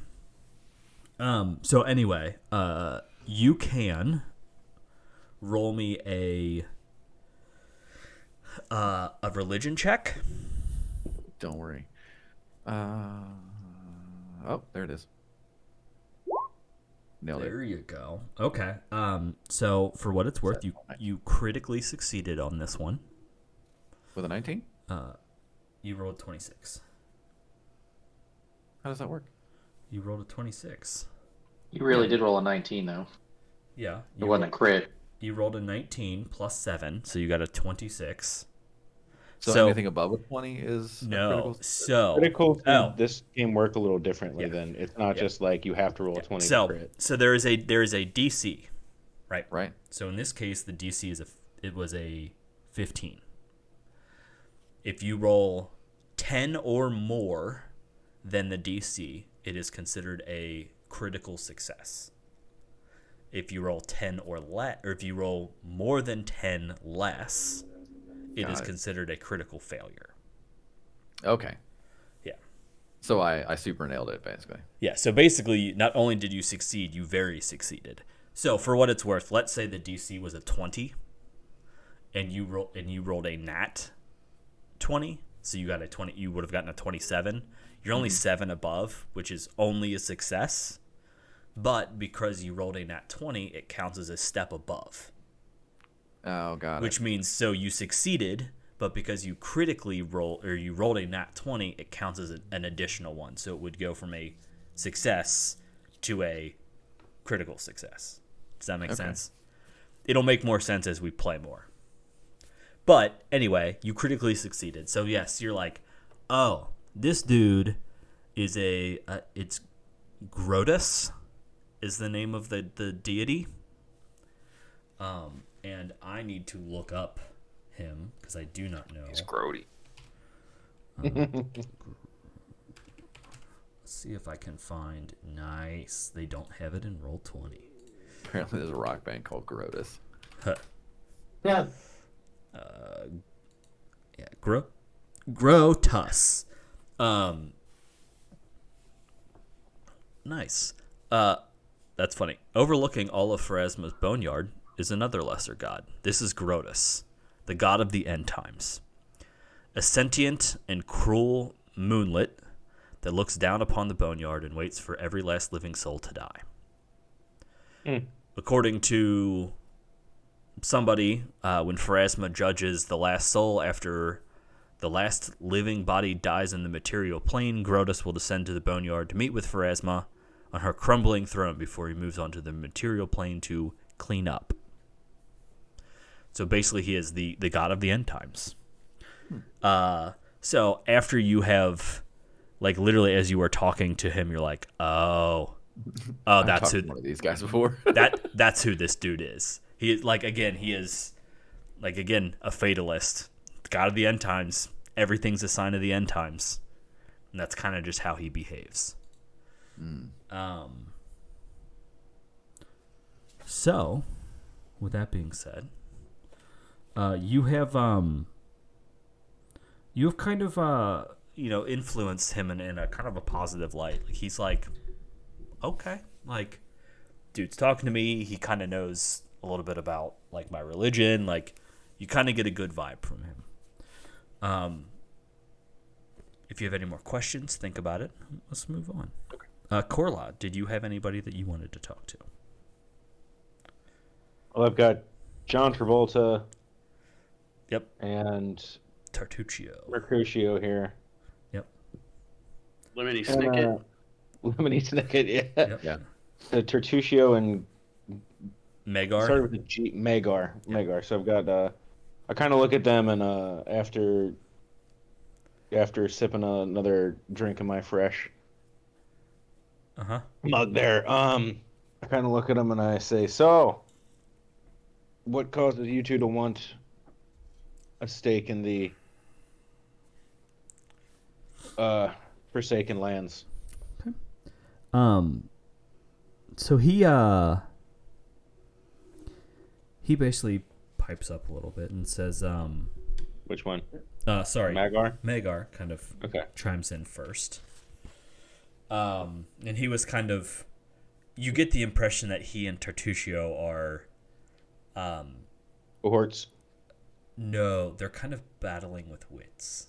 So anyway, you can roll me a religion check. Don't worry. Oh, there it is. Nailed it. There you go. Okay. So for what it's worth, you critically succeeded on this one. With a 19? You rolled 26. How does that work? You rolled a 26. You really did roll a 19, though. Yeah. It wasn't a crit. You rolled a 19 plus 7, so you got a 26. So anything above a 20 is a No. critical? So Critical. Oh. This game work a little differently. Yeah. Then it's not Yeah. just like you have to roll a 20 to so crit. there is a DC, right? Right. So in this case, the DC was a 15. If you roll 10 or more than the DC, it is considered a critical success. If you roll 10 or less, or if you roll more than 10 less, it is Got it. considered a critical failure. Okay. Yeah. So I super nailed it, basically. Yeah, so basically, not only did you succeed, you very succeeded. So for what it's worth, let's say the DC was a 20, and you rolled a nat 20, so you got a 20. You would have gotten a 27. You're only 7 above, which is only a success. But because you rolled a nat 20, it counts as a step above, Oh, got which it. means so you succeeded, but because you critically roll or you rolled a nat 20, it counts as an additional one. So it would go from a success to a critical success. Does that make sense? It'll make more sense as we play more. But anyway, you critically succeeded. So yes, you're like, oh, this dude is it's Grotus is the name of the deity. And I need to look up him because I do not know. He's grody. Let's see if I can find. Nice. They don't have it in Roll20. Apparently, there's a rock band called Grotus. Huh. Yeah. Yeah, Grotus. Nice. That's funny. Overlooking all of Pharasma's boneyard is another lesser god. This is Grotus, the god of the end times. A sentient and cruel moonlet that looks down upon the boneyard and waits for every last living soul to die. According to somebody, when Pharasma judges the last soul after the last living body dies in the material plane, Grotus will descend to the boneyard to meet with Pharasma on her crumbling throne before he moves on to the material plane to clean up. So basically he is the god of the end times. So after you have, like, literally as you were talking to him, you're like, oh, that's who one of these guys before. that's who this dude is. He is a fatalist, god of the end times. Everything's a sign of the end times, and that's kind of just how he behaves. So, with that being said, you have kind of influenced him in a kind of a positive light. Like, he's like, okay, like, dude's talking to me. He kind of knows a little bit about, like, my religion. Like, you kind of get a good vibe from him. If you have any more questions, think about it. Let's move on. Okay. Corla, did you have anybody that you wanted to talk to? Well, I've got John Travolta. Yep. And Tartuccio. Mercutio here. Yep. Lemony Snicket. Lemony Snicket, yeah. Yep. Yeah. The Tartuccio and Megar. started with the G. Megar. Yep. Megar. So I've got. I kind of look at them and after sipping another drink of my fresh mug there, I kind of look at them and I say, so, what causes you two to want a stake in the Forsaken Lands? Okay. So he basically pipes up a little bit and says, Which one? Sorry. Megar kind of Okay. chimes in first. And he was kind of, you get the impression that he and Tartuccio are, Cohorts? no, they're kind of battling with wits.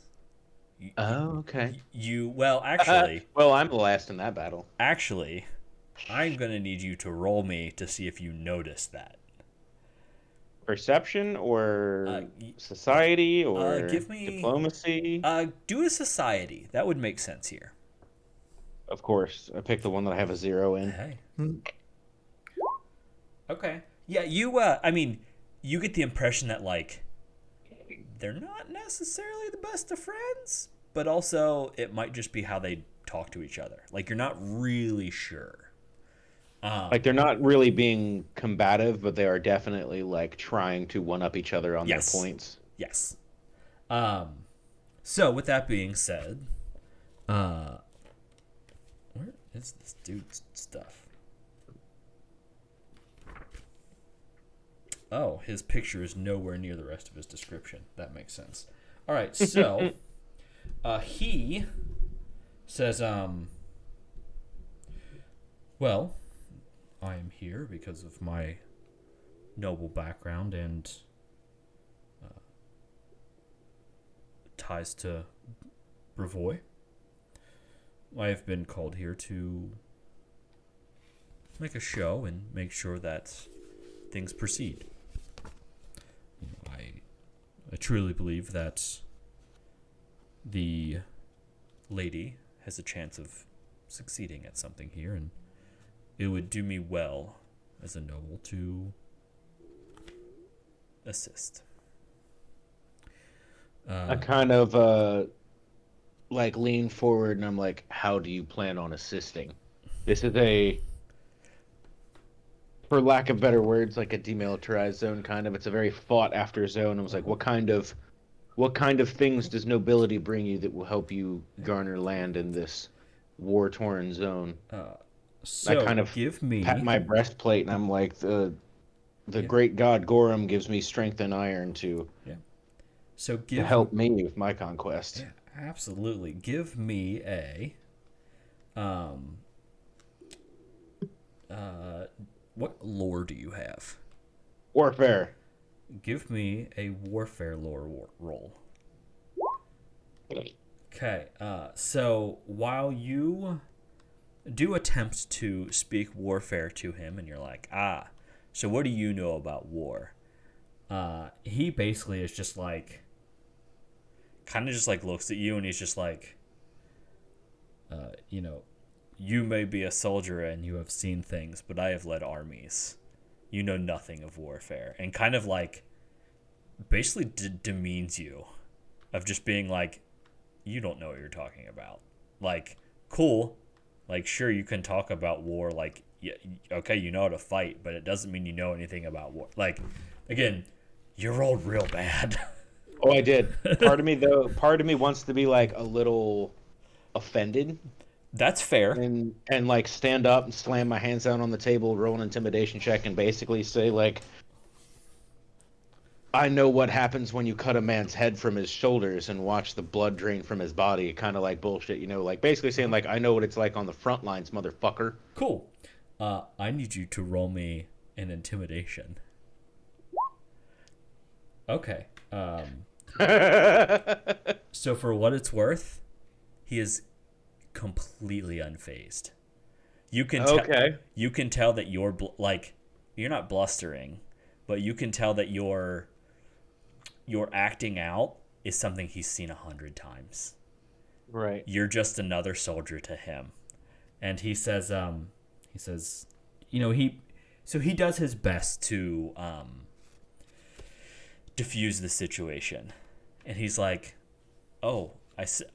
Oh, okay. Actually, Well, I'm the last in that battle. Actually, I'm going to need you to roll me to see if you notice that. Perception or society or give me diplomacy? Do a society. That would make sense here. Of course. I picked the one that I have a 0 in. Hey. Okay. Yeah, you get the impression that, like, they're not necessarily the best of friends, but also it might just be how they talk to each other. Like, you're not really sure. Like, they're not really being combative, but they are definitely, like, trying to one-up each other on their points. Yes. So, with that being said, where is this dude's stuff? Oh, his picture is nowhere near the rest of his description. That makes sense. All right, so he says, well, I am here because of my noble background and ties to Brevoy. I have been called here to make a show and make sure that things proceed. I I truly believe that the lady has a chance of succeeding at something here, and it would do me well as a noble to assist. I kind of like lean forward and I'm like, how do you plan on assisting? This is a, for lack of better words, like a demilitarized zone kind of. It's a very fought after zone. I was like, what kind of things does nobility bring you that will help you garner land in this war-torn zone? So I kind of give me pat my breastplate and I'm like, the great god Gorum gives me strength and iron to give help me with my conquest. Yeah, absolutely. Give me a what lore do you have? Warfare. Give me a warfare lore roll. Okay, so while you do attempt to speak warfare to him, and you're like, so what do you know about war? He basically is just like, kind of just like looks at you, and he's just like, you may be a soldier and you have seen things, but I have led armies. You know nothing of warfare, and kind of like, basically demeans you, of just being like, you don't know what you're talking about. Like, cool. Like, sure, you can talk about war. Like, yeah, okay, you know how to fight, but it doesn't mean you know anything about war. Like, again, you rolled real bad. Oh, I did. Part of me wants to be like a little offended That's fair. and like stand up and slam my hands down on the table, roll an intimidation check, and basically say like, I know what happens when you cut a man's head from his shoulders and watch the blood drain from his body. Kind of like bullshit, like basically saying like, I know what it's like on the front lines, motherfucker. Cool. I need you to roll me an intimidation. Okay. So for what it's worth, he is completely unfazed. You can you can tell that you're you're not blustering, but you can tell that your acting out is something he's seen 100 times. Right. You're just another soldier to him. And he says he does his best to diffuse the situation. And he's like, "Oh,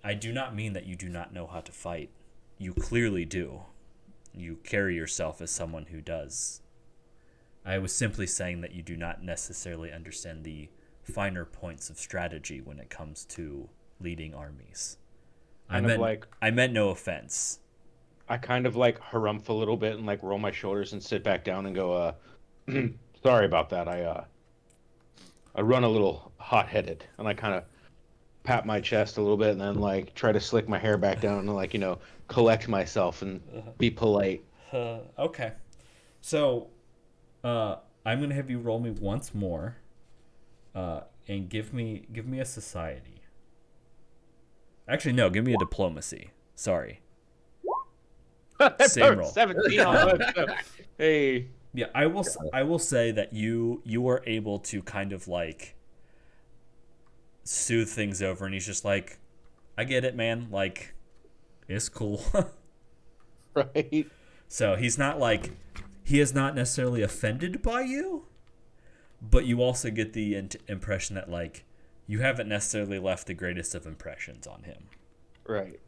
I do not mean that you do not know how to fight. You clearly do. You carry yourself as someone who does. I was simply saying that you do not necessarily understand the finer points of strategy when it comes to leading armies. I meant no offense." I kind of like harumph a little bit and like roll my shoulders and sit back down and go, sorry about that. I run a little hot-headed, and I kind of pat my chest a little bit and then like try to slick my hair back down and like, collect myself and be polite. Okay. So, I'm going to have you roll me once more, and give me a society. Actually, no, give me a diplomacy. Sorry. Same roll. 17 on that. Hey. Yeah, I will say that you are able to kind of like soothe things over, and he's just like, I get it, man. Like, it's cool. Right. So he is not necessarily offended by you, but you also get the impression that like you haven't necessarily left the greatest of impressions on him. Right.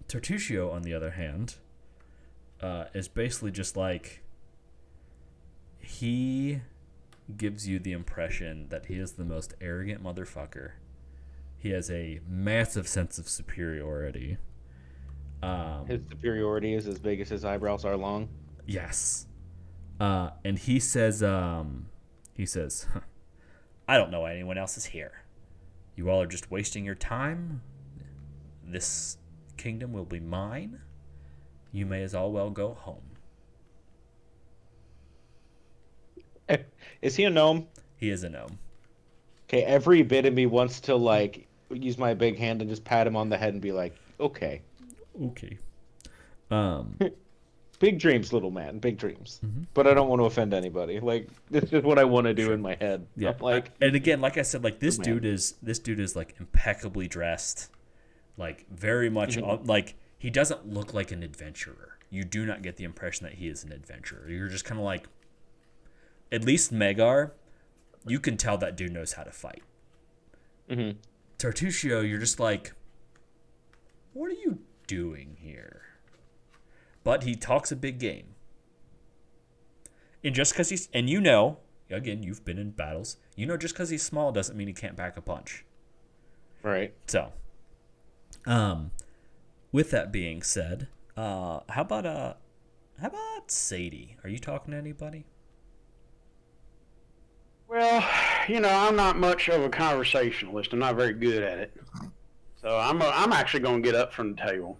Tertutio, on the other hand, is basically just like, he gives you the impression that he is the most arrogant motherfucker. He has a massive sense of superiority. His superiority is as big as his eyebrows are long. Yes. And he says, I don't know why anyone else is here. You all are just wasting your time. This kingdom will be mine. You may as well go home. Is he a gnome? He is a gnome. Okay, every bit of me wants to like use my big hand and just pat him on the head and be like, okay. Okay. Big dreams, little man. Big dreams. Mhm. But I don't want to offend anybody. Like, this is what I want to do in my head. Yeah. I'm like, And again, like I said, like this man. dude is like impeccably dressed, like very much like he doesn't look like an adventurer. You do not get the impression that he is an adventurer. You're just kind of like, at least Megar, you can tell that dude knows how to fight. Mhm. Tartusio, you're just like, what are you doing here? But he talks a big game. And just because he's, and you know, again, you've been in battles, you know, just because he's small doesn't mean he can't back a punch. right. So, with that being said, how about Sadie? Are you talking to anybody? Well, I'm not much of a conversationalist. I'm not very good at it. So I'm actually going to get up from the table.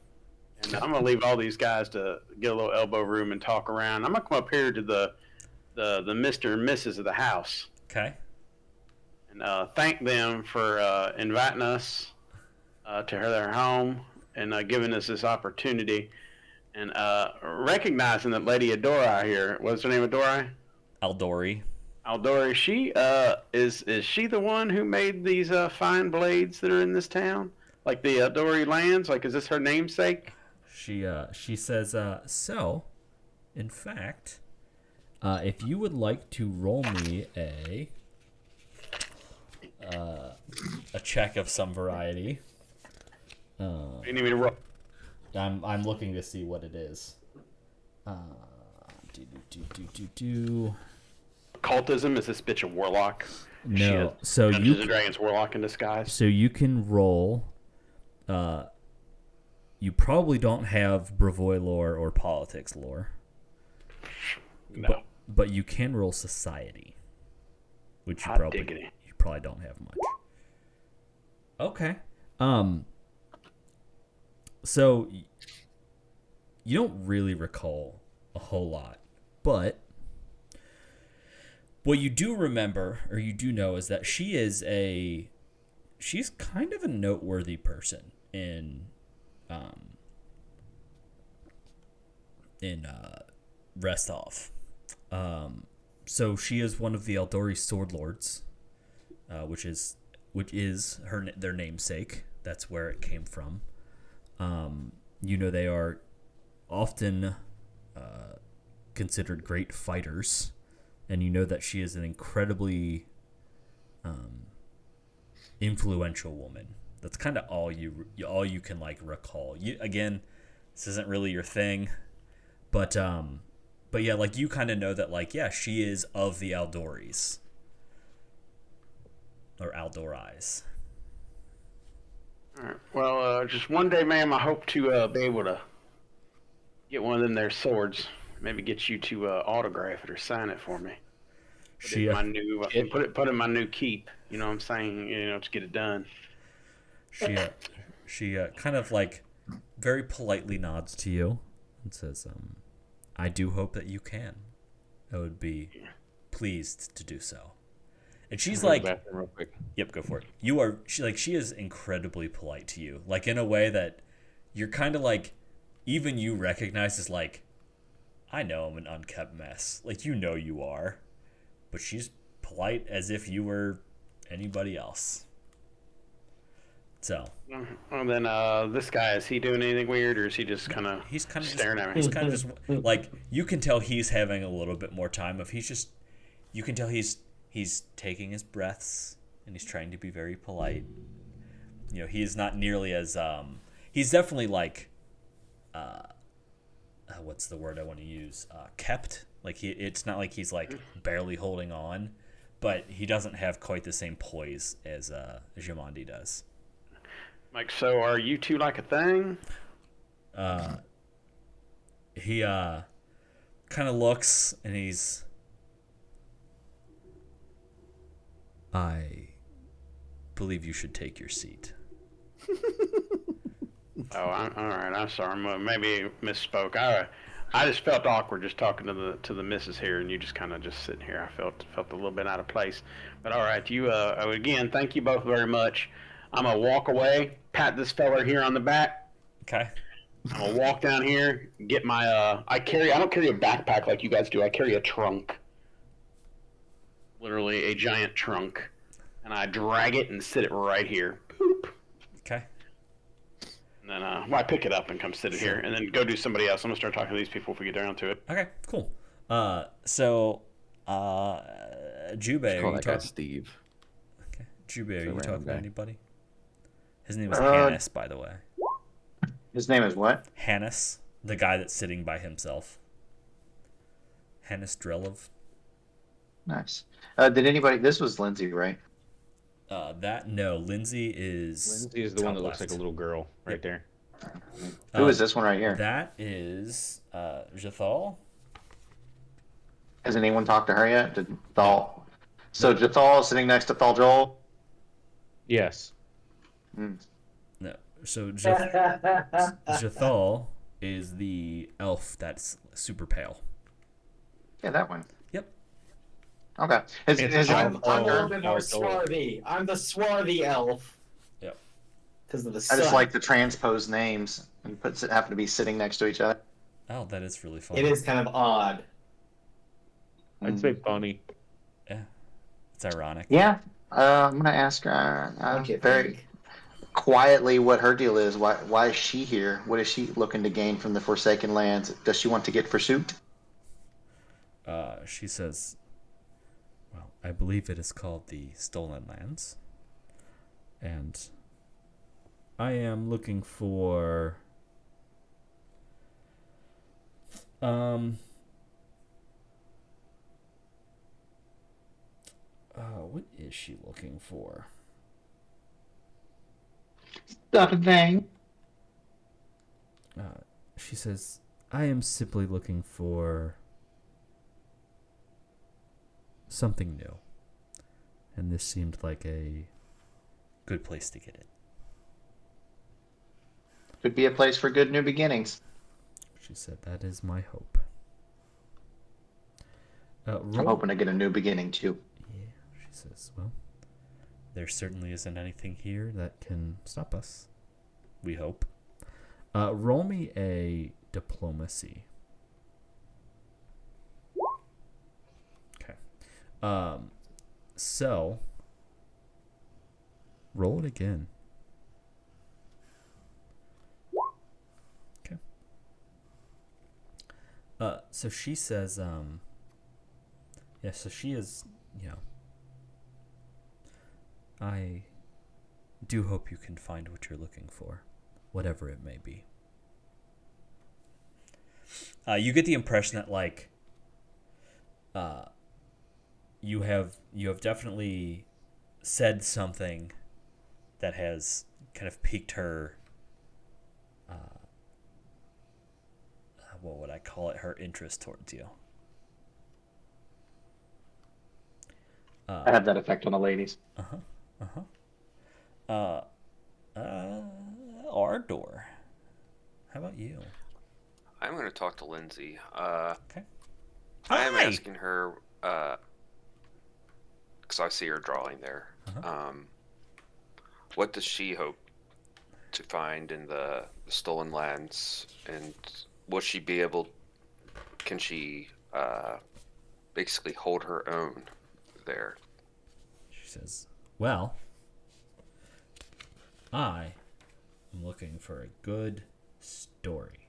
And I'm going to leave all these guys to get a little elbow room and talk around. I'm going to come up here to the Mr. and Mrs. of the house Okay. and thank them for inviting us to their home and giving us this opportunity. And recognizing that Lady Adora here, what's her name, Adora? Aldori. Aldora, is she the one who made these fine blades that are in this town? Like the Aldori lands? Like, is this her namesake? She says, so, in fact, if you would like to roll me a check of some variety, You need me to roll? I'm looking to see what it is. Cultism? Is this bitch a warlock? Is she No, a so Dungeons and Dragons warlock in disguise? So you can roll. You probably don't have Bravoy lore or politics lore, No. but you can roll society, which you Hot diggity. probably don't have much. Okay. So you don't really recall a whole lot, but what you do remember, or you do know, is that she's kind of a noteworthy person in Restov. So she is one of the Eldori sword lords, which is their namesake. That's where it came from. They are often considered great fighters, and you know that she is an incredibly influential woman. That's kind of all you can like recall. Again, this isn't really your thing, but yeah, like you kind of know that, like, yeah, she is of the Aldoris or Aldoris. All right. Well, just one day, ma'am, I hope to be able to get one of them there swords. Maybe get you to autograph it or sign it for me. Put it in my new, put in my new keep. You know what I'm saying? To get it done. She kind of like very politely nods to you and says, I do hope that you can. I would be pleased to do so. And she's like, real quick. yep, go for it. She is incredibly polite to you, like in a way that you're kind of like, even you recognize as like, I know I'm an unkept mess. Like, you are, but she's polite as if you were anybody else. So. Well, then this guy, is he doing anything weird, or is he just kind of staring at me? He's kind of just like, you can tell he's having a little bit more time. You can tell he's taking his breaths and he's trying to be very polite. He is not nearly as he's definitely like what's the word I want to use? Kept. Like it's not like he's like barely holding on, but he doesn't have quite the same poise as Jamandi does. Like, so are you two like a thing? He kind of looks and he's, I believe you should take your seat. Oh, all right. I'm sorry. Maybe misspoke. I just felt awkward just talking to the missus here, and you just kind of just sitting here. I felt a little bit out of place. But all right, you again, thank you both very much. I'm gonna walk away, pat this fella here on the back. Okay. I'm gonna walk down here, get my I don't carry a backpack like you guys do. I carry a trunk. Literally a giant trunk. And I drag it and sit it right here. Boop. Okay. And then I pick it up and come sit it here, and then go do somebody else. I'm gonna start talking to these people if we get down to it. Okay. Cool. So, Jubei, Call are you that guy talking? Steve. Okay. Jubei, are a you random talking to guy. anybody? His name is Uh, Hannes, by the way. His name is what? Hannes, the guy that's sitting by himself. Hannes Drelov. Nice. Did anybody? This was Lindsay, right? Lindsay is. Lindsay is the one top that looks like left. a little girl right there. Who is this one right here? That is Jathal. Has anyone talked to her yet? Did Thal? So Jathal is sitting next to Thal. Yes. No, so Jathal is the elf that's super pale. Yeah, that one. Yep. Okay. Has I'm anyone a talked to little her? bit more swarthy. I'm the swarthy elf. Yep. Because of the I sun. just like to transpose names and happen to be sitting next to each other. Oh, that is really fun. It is kind of odd. I'd say funny. Yeah. It's ironic. Yeah. I'm gonna ask her Look at very me. quietly what her deal is. Why is she here? What is she looking to gain from the Forsaken Lands? Does she want to get pursuit? She says, well, I believe it is called the Stolen Lands. And I am looking for what is she looking for? Something. She says, I am simply looking for something new. And this seemed like a good place to get it. Could be a place for good new beginnings. She said, that is my hope. I'm Roll. hoping to get a new beginning too. Yeah, she says, well, there certainly isn't anything here that can stop us. We hope. Roll me a diplomacy. Okay. So, roll it again. Okay. So she says, yeah, so she is, I do hope you can find what you're looking for, whatever it may be. You get the impression that you have definitely said something that has kind of piqued her. What would I call it? Her interest towards you. I have that effect on the ladies. Ardor. How about you? I'm going to talk to Lindsay. Okay. I am Hi! asking her, because I see her drawing there. What does she hope to find in the Stolen Lands, and will she be able? Can she basically hold her own there? She says, well, I am looking for a good story.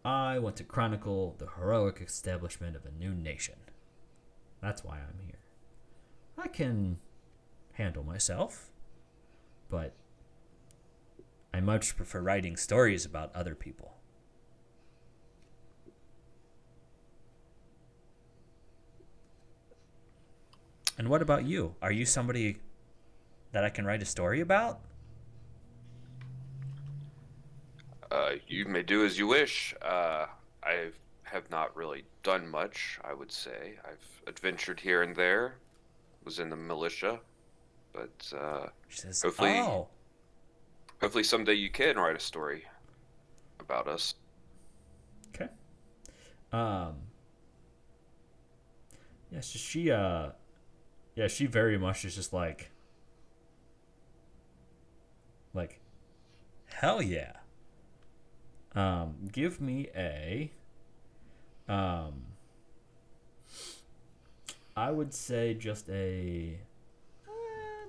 I want to chronicle the heroic establishment of a new nation. That's why I'm here. I can handle myself, but I much prefer writing stories about other people. And what about you? Are you somebody that I can write a story about? You may do as you wish. I have not really done much, I would say. I've adventured here and there, was in the militia, but She says, hopefully, oh, hopefully someday you can write a story about us. okay. Yeah, so she very much is just like, hell yeah. Give me a. I would say just a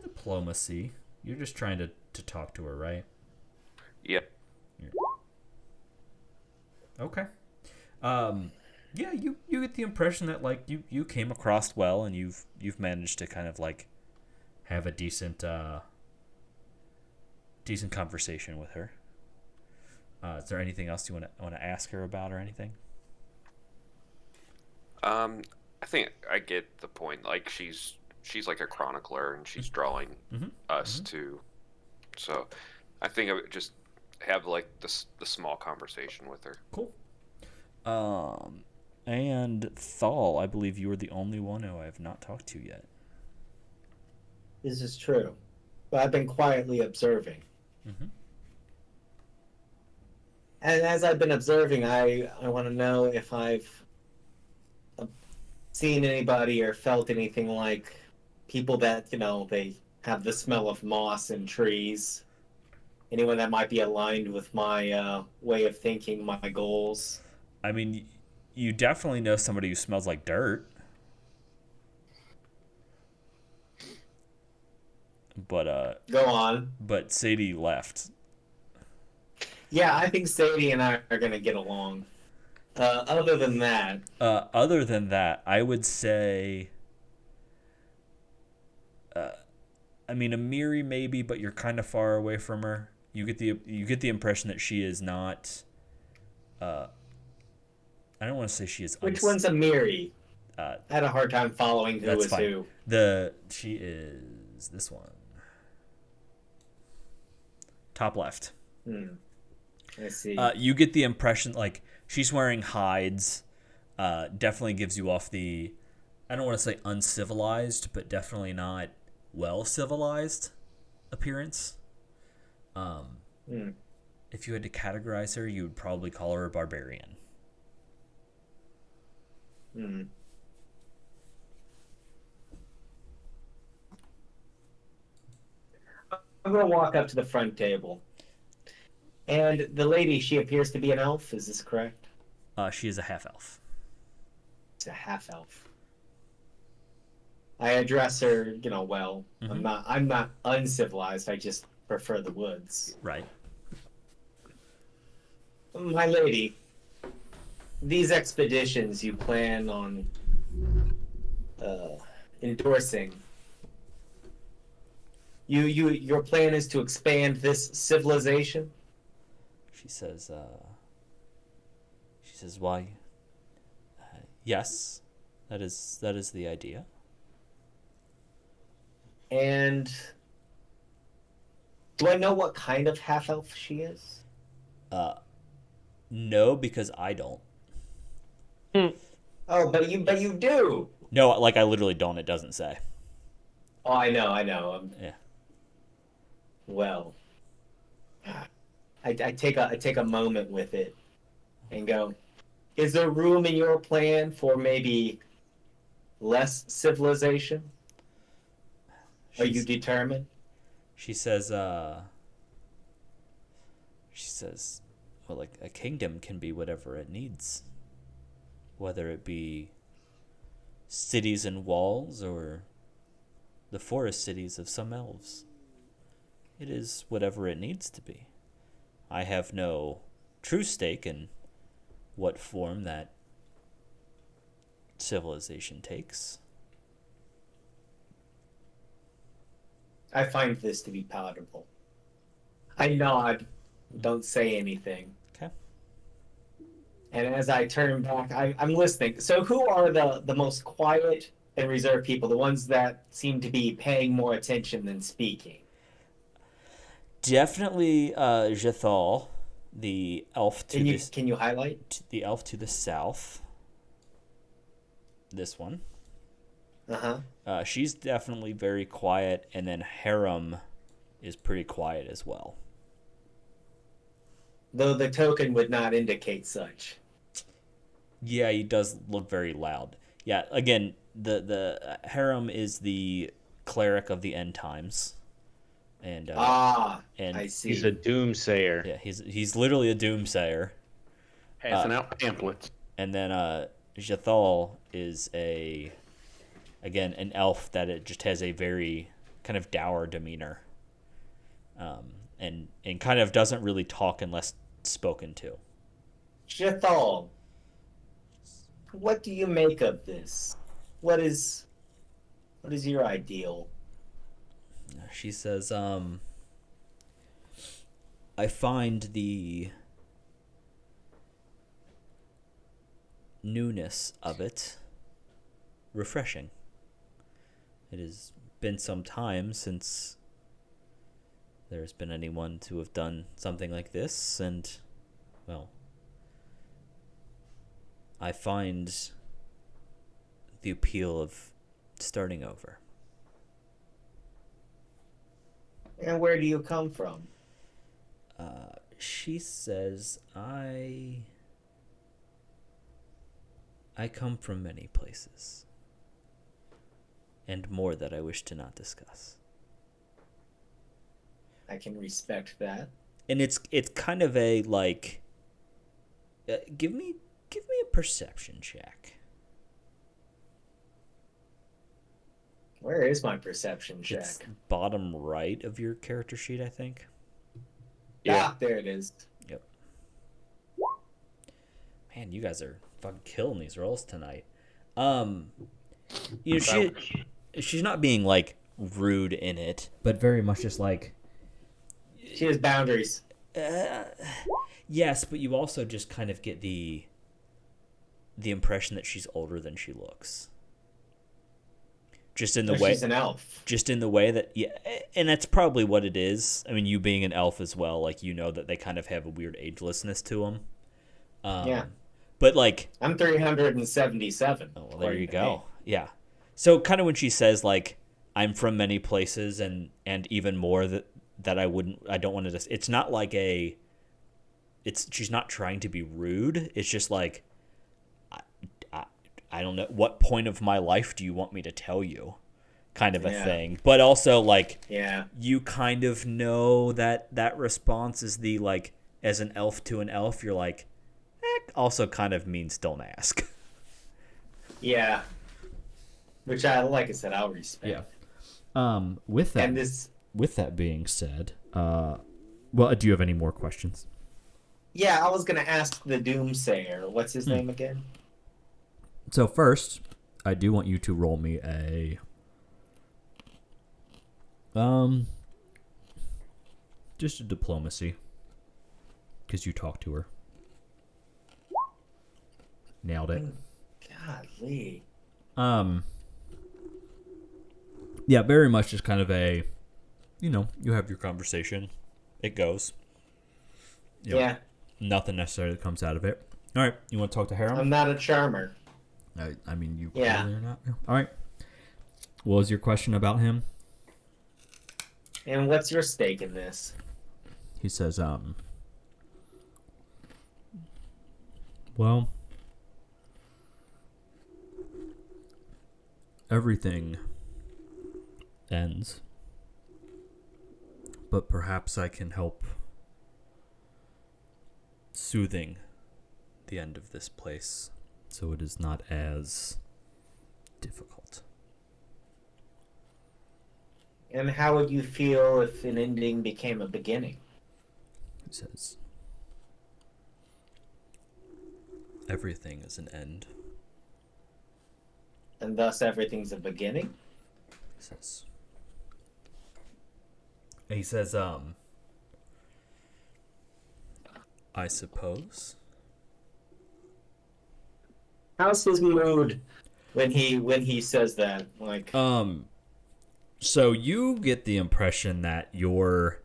diplomacy. You're just trying to talk to her, right? Yep. Okay. Yeah, you get the impression that like you came across well and you've managed to kind of like have a decent conversation with her. Is there anything else you want to ask her about or anything? I think I get the point. Like she's like a chronicler, and she's drawing us to. So, I think I would just have like the small conversation with her. Cool. And Thal, I believe you are the only one who I have not talked to yet. This is true. But I've been quietly observing. Mm-hmm. And as I've been observing, I want to know if I've seen anybody or felt anything like people that, they have the smell of moss and trees. Anyone that might be aligned with my way of thinking, my goals. I mean, you definitely know somebody who smells like dirt. But Go on. But Sadie left. Yeah, I think Sadie and I are going to get along. Other than that, I would say, I mean, Amiri maybe, but you're kind of far away from her. You get the impression that she is not. I don't want to say she is. Which one's Amiri? I had a hard time following who was fine. who. She is this one. Top left. I see. You get the impression like she's wearing hides. Definitely gives you off the, I don't want to say uncivilized, but definitely not well civilized appearance. If you had to categorize her, you would probably call her a barbarian. I'm going to walk up to the front table. And the lady, she appears to be an elf, is this correct? She is a half elf. It's a half elf. I address her, well. Mm-hmm. I'm not uncivilized, I just prefer the woods. Right. My lady, these expeditions you plan on endorsing, your plan is to expand this civilization? She says, why? Yes, that is the idea. And do I know what kind of half-elf she is? No, because I don't. Oh, but you do. No, like I literally don't. It doesn't say. Oh, I know. Yeah. Well, I take a moment with it and go, is there room in your plan for maybe less civilization? Are you determined? She says, well, like a kingdom can be whatever it needs. Whether it be cities and walls or the forest cities of some elves. It is whatever it needs to be. I have no true stake in what form that civilization takes. I find this to be palatable. I nod, don't say anything. Okay. And as I turn back, I'm listening. So who are the most quiet and reserved people, the ones that seem to be paying more attention than speaking? Definitely Jethal, the elf to Can you highlight? the elf to the south. This one. Uh-huh. She's definitely very quiet, and then Harem is pretty quiet as well. Though the token would not indicate such. Yeah, he does look very loud. Yeah, again, the Harem is the cleric of the end times, and I see. He's a doomsayer. yeah, he's literally a doomsayer. Passing out pamphlets. And then Jathal is again an elf that it just has a very kind of dour demeanor, and kind of doesn't really talk unless spoken to. Jathal, what do you make of this? What is your ideal? She says, I find the newness of it refreshing. It has been some time since there's been anyone to have done something like this, and, well, I find the appeal of starting over. And where do you come from? She says, I come from many places, and more that I wish to not discuss. I can respect that. And it's kind of a like, give me a perception check. Where is my perception check? It's bottom right of your character sheet, I think. Yeah, there it is. Yep. Man, you guys are fucking killing these rolls tonight. You know, she's not being like rude in it, but very much just like, She has boundaries. yes, but you also just kind of get the impression that she's older than she looks. Just in the So way she's an elf. just in the way that, yeah, and that's probably what it is. I mean, you being an elf as well, like, you know that they kind of have a weird agelessness to them. Yeah. But like, I'm 377. oh, well, there you go. Yeah. So kind of when she says like, I'm from many places and even more that I don't want to, it's not like she's not trying to be rude. It's just like, I don't know, what point of my life do you want me to tell you, kind of a thing. But also like, Yeah. you kind of know that response is the like, as an elf to an elf, you're like, also kind of means don't ask. Yeah. Which like I said, I'll respect. With that, And this, with that being said, well, do you have any more questions? yeah, I was gonna ask the Doomsayer. What's his name again? So first, I do want you to roll me a just a diplomacy, because you talked to her. Nailed it. Golly. Yeah, very much just kind of a, you know, you have your conversation, it goes. You know, Yeah. nothing necessarily comes out of it. All right, you want to talk to Harem? I'm not a charmer. I mean, you Yeah. clearly are not. Yeah. All right. What was your question about him? And what's your stake in this? He says, well, everything ends, but perhaps I can help soothing the end of this place so it is not as difficult. And how would you feel if an ending became a beginning? He says, everything is an end. And thus everything's a beginning? He says, I suppose. How's his mood when he says that? Like, So you get the impression that you're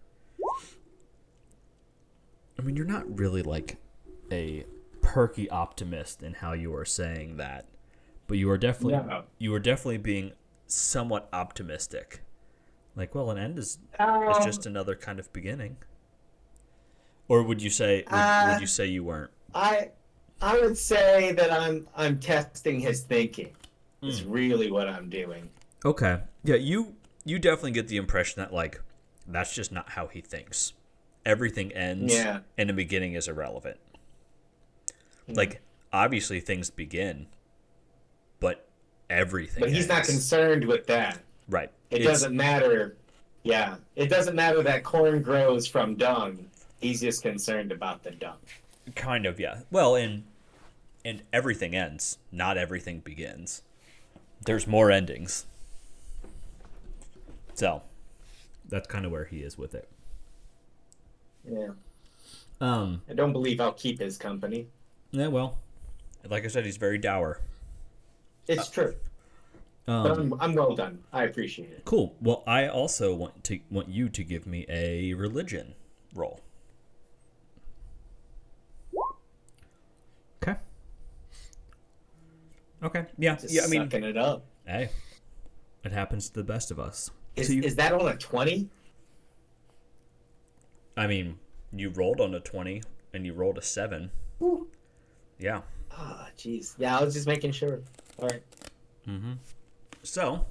not really like a perky optimist in how you are saying that, but you are definitely being somewhat optimistic. Like, well, an end is just another kind of beginning. Or would you say would you say you weren't? I would say that I'm testing his thinking. Is really what I'm doing. Okay. Yeah, you definitely get the impression that like that's just not how he thinks. Everything ends, Yeah. and the beginning is irrelevant. Like, obviously things begin, but everything But he's not ends. concerned with that. Right. It It's- doesn't matter. Yeah. It doesn't matter that corn grows from dung. He's just concerned about the dung. Kind of, yeah. Well, and everything ends. Not everything begins. There's more endings. So, that's kind of where he is with it. Yeah. Um. I don't believe I'll keep his company. Yeah. Well, like I said, he's very dour. It's true. But I'm well done. I appreciate it. Cool. Well, I also want you to give me a religion roll. Okay. Okay. Yeah. Just Yeah. I mean, sucking it up. hey, it happens to the best of us. Is, So you- is that on a 20? I mean, you rolled on a 20 and you rolled a 7. Yeah. Ah, jeez. Yeah, I was just making sure. All right. So,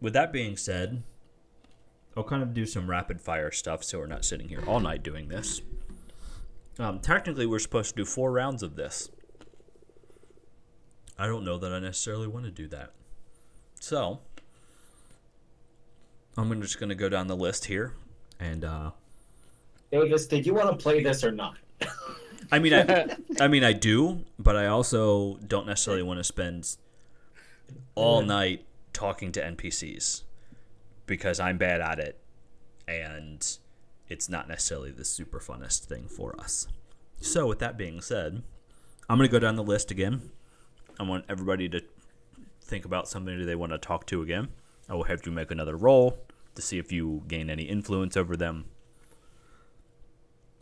with that being said, I'll kind of do some rapid fire stuff so we're not sitting here all night doing this. Technically, we're supposed to do 4 rounds of this. I don't know that I necessarily want to do that. So, I'm just going to go down the list here. And, Davis, did you want to play this or not? I mean, I do, but I also don't necessarily want to spend all night talking to NPCs because I'm bad at it, and it's not necessarily the super funnest thing for us. So, with that being said, I'm going to go down the list again. I want everybody to think about somebody they want to talk to again. I will have you make another roll to see if you gain any influence over them,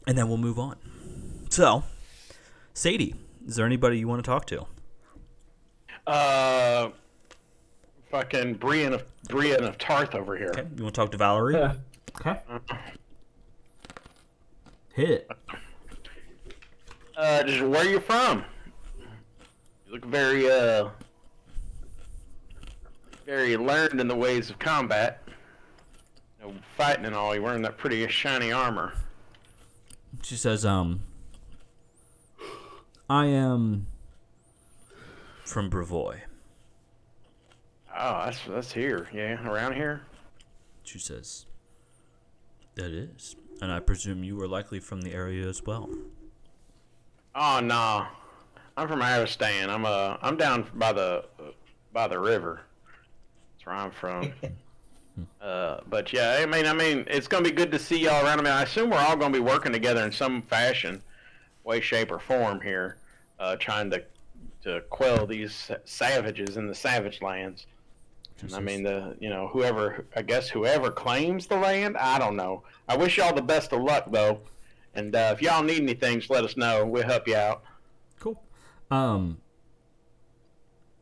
and then we'll move on. So, Sadie, is there anybody you want to talk to? Fucking Brienne of Tarth over here. Okay, you want to talk to Valerie? Okay. Hit it. Just where are you from? You look very very learned in the ways of combat. You know, fighting and all. You're wearing that pretty shiny armor. She says, I am from Brevoy. Oh, that's here. Yeah, around here. She says, that is. And I presume you are likely from the area as well. Oh no, I'm from Aristan. I'm down by the river. That's where I'm from. But yeah, I mean, it's gonna be good to see y'all around. I mean, I assume we're all gonna be working together in some fashion, way, shape, or form here, trying to quell these savages in the savage lands. And I mean, whoever claims the land, I don't know. I wish y'all the best of luck though. And if y'all need anything, just let us know. We'll help you out. Cool.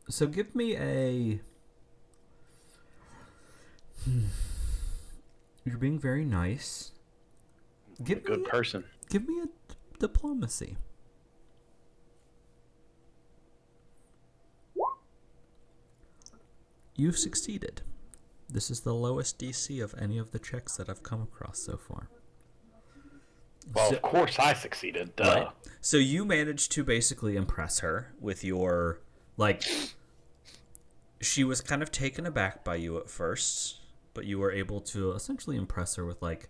So give me a... You're being very nice. Good person. Give me a diplomacy. You've succeeded. This is the lowest DC of any of the checks that I've come across so far. Well, of course I succeeded. Duh. Right. So you managed to basically impress her with your, like, she was kind of taken aback by you at first, but you were able to essentially impress her with, like,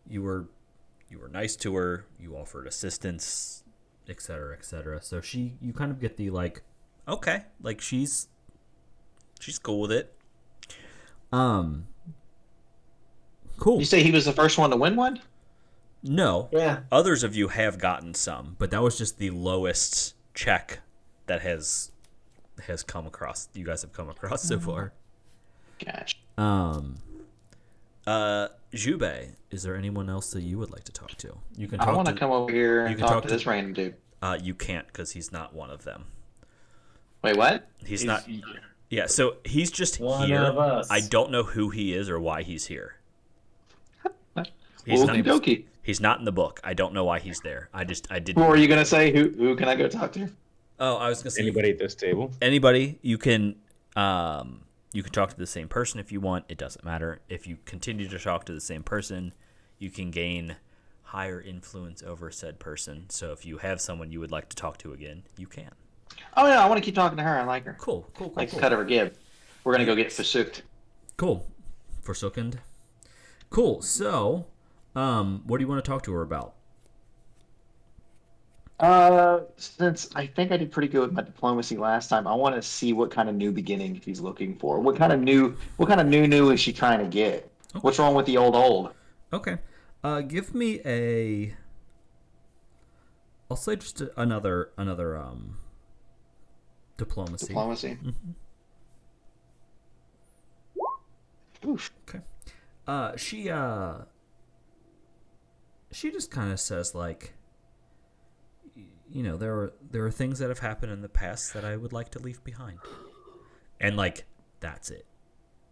you were nice to her, you offered assistance, etc., etc. So you kind of get the, like, okay, like, she's cool with it. Cool. You say he was the first one to win one? No. Yeah. Others of you have gotten some, but that was just the lowest check that has come across. You guys have come across so far. Gosh. Jube, is there anyone else that you would like to talk to? You can. I want to come over here you and can talk talk to to- this random dude. You can't because he's not one of them. Wait, what? He's not. Yeah, so he's just One here. of us. I don't know who he is or why he's here. He's Okie not, dokie. he's not in the book. I don't know why he's there. I didn't. Who are you gonna say? Who can I go talk to? Oh, I was gonna say Anybody at this table? anybody you can You can talk to the same person if you want. It doesn't matter. If you continue to talk to the same person, you can gain higher influence over said person. So if you have someone you would like to talk to again, you can. Oh yeah, I want to keep talking to her. I like her. Cool. Like cut or give. We're gonna go get forsooked. Cool. Forsookened. Cool. So, what do you want to talk to her about? Since I think I did pretty good with my diplomacy last time, I want to see what kind of new beginning she's looking for. What kind of new is she trying to get? Okay. What's wrong with the old? Okay. Give me a. I'll say just another diplomacy. Diplomacy. Oof. Okay. She just kind of says like, you know, there are things that have happened in the past that I would like to leave behind, and like that's it.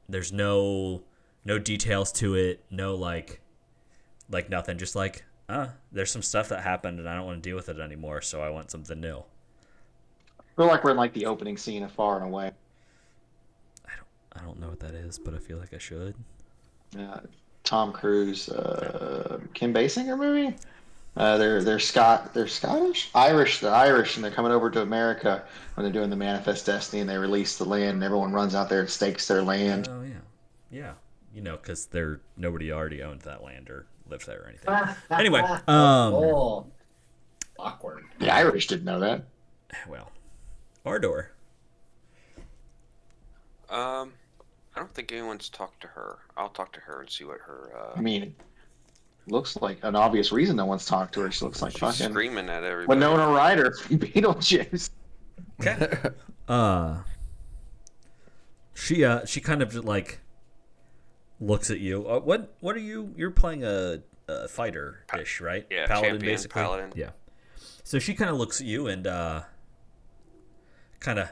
There's no details to it. No like nothing. Just like there's some stuff that happened and I don't want to deal with it anymore. So I want something new. I feel like we're in like the opening scene of Far and Away. I don't know what that is, but I feel like I should. Tom Cruise, Kim Basinger movie. They're Scottish, Irish. They're Irish, and they're coming over to America when they're doing the Manifest Destiny, and they release the land, and everyone runs out there and stakes their land. Oh yeah. You know, because nobody already owned that land or lived there or anything. Anyway, Oh, awkward. The Irish didn't know that. well, Ardor. I don't think anyone's talked to her. I'll talk to her and see what her. I mean, looks like an obvious reason no one's talked to her. She looks like she's fucking screaming at everybody. Winona Ryder from Beetlejuice. Okay. She kind of just like looks at you. What are you? You're playing a fighter-ish, right? Yeah, Paladin, champion, basically. paladin. Yeah. So she kind of looks at you and kind of,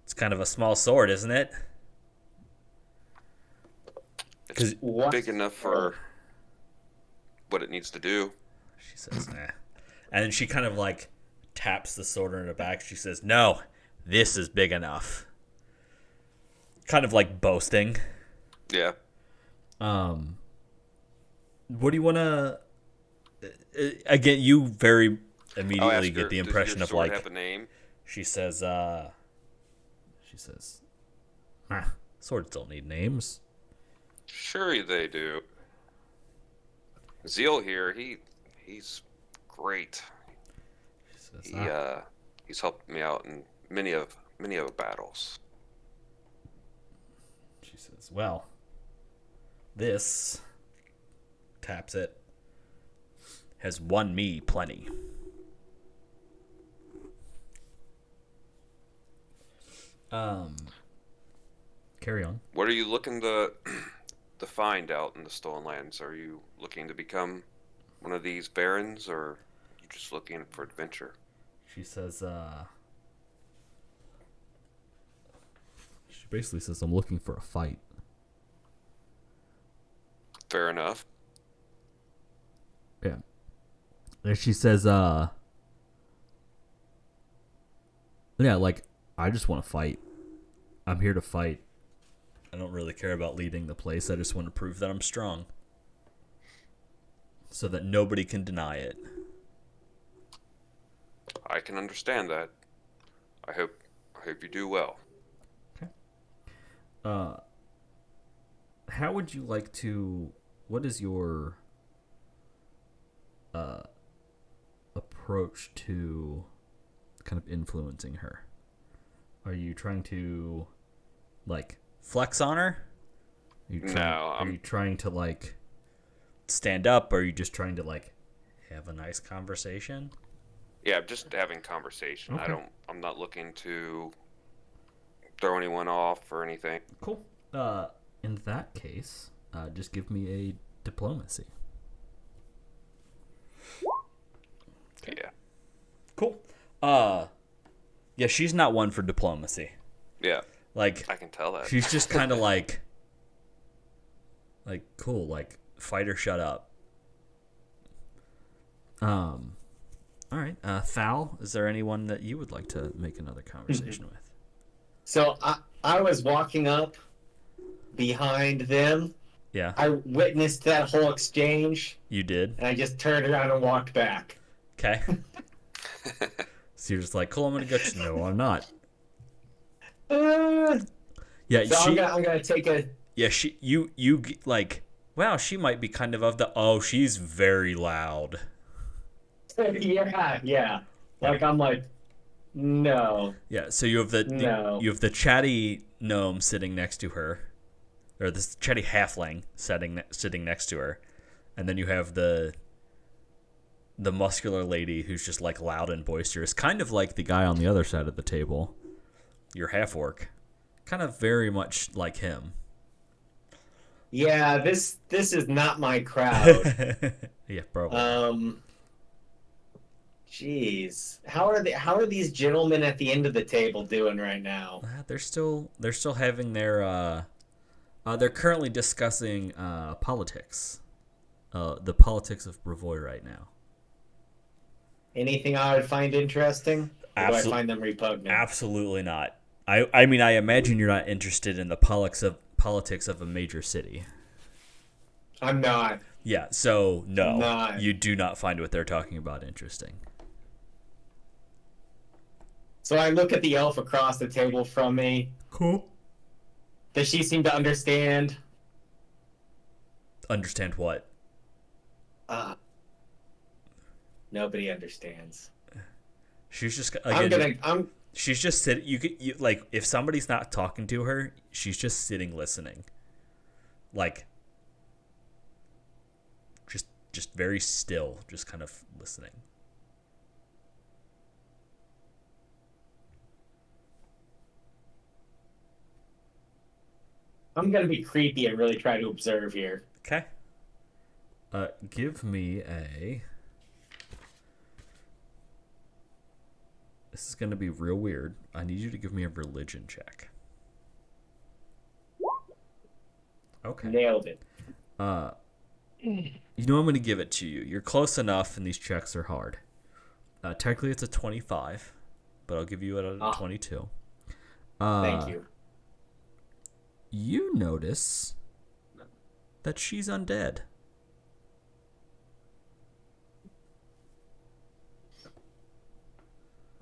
it's kind of a small sword, isn't it? It's big enough for what it needs to do. She says, nah. And then she kind of like taps the sword in her back. She says, no, this is big enough. Kind of like boasting. Yeah. What do you want to... Again, you very immediately get the impression does of your sword like... have a name? She says, swords don't need names. Sure they do. Zeal here, he's great. She says, He's helped me out in many of battles. She says, well, this, taps it, has won me plenty. Carry on. What are you looking to find out in the Stolen Lands? Are you looking to become one of these barons, or are you just looking for adventure? She says, she basically says, I'm looking for a fight. Fair enough. Yeah. And she says, yeah, like, I just want to fight. I'm here to fight. I don't really care about leading the place. I just want to prove that I'm strong. So that nobody can deny it. I can understand that. I hope you do well. Okay. How would you like to... What is your approach to kind of influencing her? Are you trying to, like, flex on her? Are you trying to, like, stand up? Or are you just trying to, like, have a nice conversation? Yeah, I'm just having conversation. Okay. I'm not looking to throw anyone off or anything. Cool. In that case, just give me a diplomacy. Yeah. Cool. Yeah, she's not one for diplomacy. Yeah. Like, I can tell that. she's just kind of like, cool, like, fighter, shut up. All right. Thal, is there anyone that you would like to make another conversation with? So I was walking up behind them. Yeah, I witnessed that whole exchange, you did. and I just turned around and walked back. Okay. So you're just like, cool, I'm gonna go. No, I'm not. Uh, Yeah, so she. I'm gonna take a. Yeah, you like. Wow, she might be kind of the. Oh, she's very loud. Yeah. Like I'm like, no. Yeah, so you have No. you have the chatty gnome sitting next to her, or this chatty halfling sitting next to her, and then you have the muscular lady who's just like loud and boisterous, kind of like the guy on the other side of the table, your half orc, kind of very much like him. Yeah, this is not my crowd. Yeah, probably. Jeez, how are these gentlemen at the end of the table doing right now? They're still having their they're currently discussing politics, the politics of Brevoy right now. Anything I would find interesting? Or do I Absol- find them repugnant? Absolutely not. I mean, I imagine you're not interested in the politics of a major city. I'm not. Yeah, so no, Not. you do not find what they're talking about interesting. So I look at the elf across the table from me. Cool. Does she seem to understand? Understand what? Nobody understands. She's just I'm she's just sitting. You like if somebody's not talking to her, she's just sitting listening, like just very still, just kind of listening. I'm gonna be creepy and really try to observe here. Okay. Give me a. This is gonna be real weird. I need you to give me a religion check. Okay. Nailed it. You know I'm gonna give it to you. You're close enough, and these checks are hard. Technically, it's a 25, but I'll give you it at a 22. Thank you. You notice that she's undead.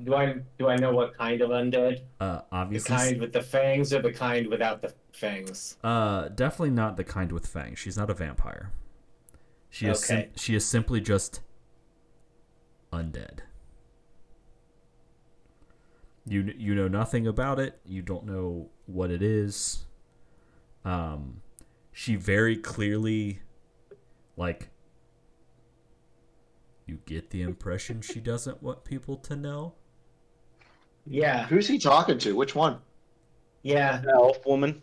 Do I know what kind of undead? The Obviously, kind with the fangs or the kind without the fangs? definitely not the kind with fangs. She's not a vampire. She is Okay. she is simply just undead. You know nothing about it. You don't know what it is. She very clearly, like, you get the impression she doesn't want people to know. Yeah, Who's he talking to? Which one? yeah, Elf woman.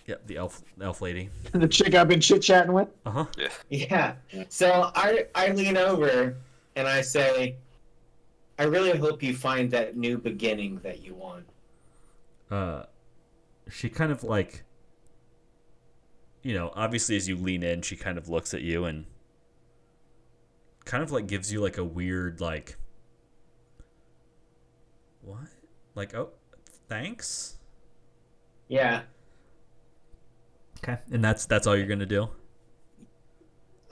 Yep, the elf lady. The chick I've been chit chatting with? Uh-huh. yeah. So I lean over and I say, I really hope you find that new beginning that you want. She kind of like, obviously as you lean in, she kind of looks at you and kind of like gives you like a weird like, what? Like, oh, thanks? Yeah. Okay. And that's all you're going to do?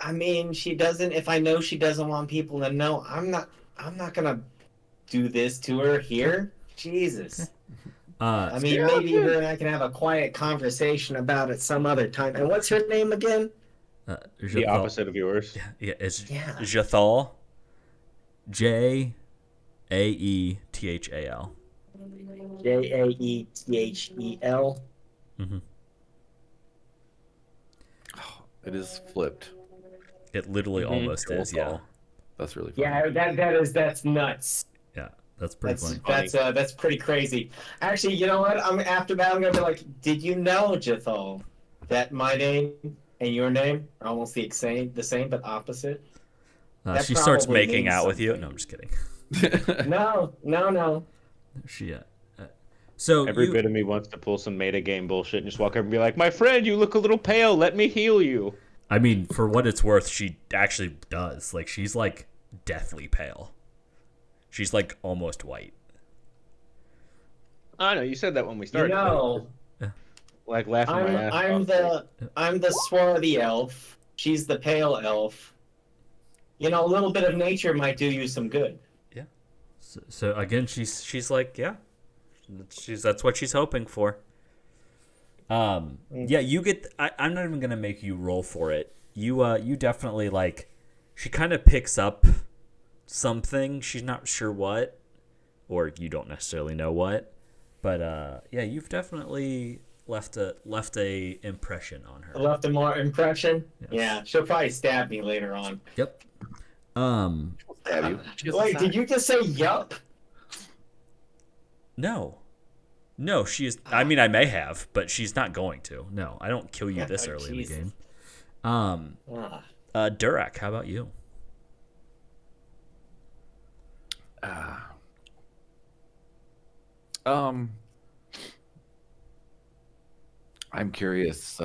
I mean, she doesn't. If I know she doesn't want people to know, I'm not gonna do this to her here. Jesus. I mean, maybe her and I can have a quiet conversation about it some other time. And what's her name again? The opposite of yours. Yeah, it's Yeah. Jaethal. Jaethal. Jaethel. Mm-hmm. It is flipped. It literally almost is, yeah. Jaethal. That's really funny. Yeah, that's nuts. Yeah, that's pretty That's funny. that's pretty crazy. Actually, you know what? After that, I'm gonna be like, did you know, Jaethal, that my name and your name are almost the same but opposite? That She starts probably making means out with you. something. No, I'm just kidding. No. She, so Every you, bit of me wants to pull some meta game bullshit and just walk over and be like, "My friend, you look a little pale. Let me heal you." I mean, for what it's worth, she actually does. Like, she's like deathly pale. She's like almost white. I know you said that when we You started. know, like laughing my ass off. I'm the swarthy elf. She's the pale elf. You know, a little bit of nature might do you some good. Yeah. So again, she's like, yeah, that's what she's hoping for. Yeah, you get. I'm not even gonna make you roll for it. You definitely like. She kind of picks up something. She's not sure what, or you don't necessarily know what, but yeah, you've definitely left a impression on her. Left a more impression. Yes. Yeah, she'll probably stab me later on. Yep. Stab you. Wait, did you just say yup? No, she is. I mean, I may have, but she's not going to. No, I don't kill you this Oh, early Jesus. in the game. Ah. Durak, how about you? I'm curious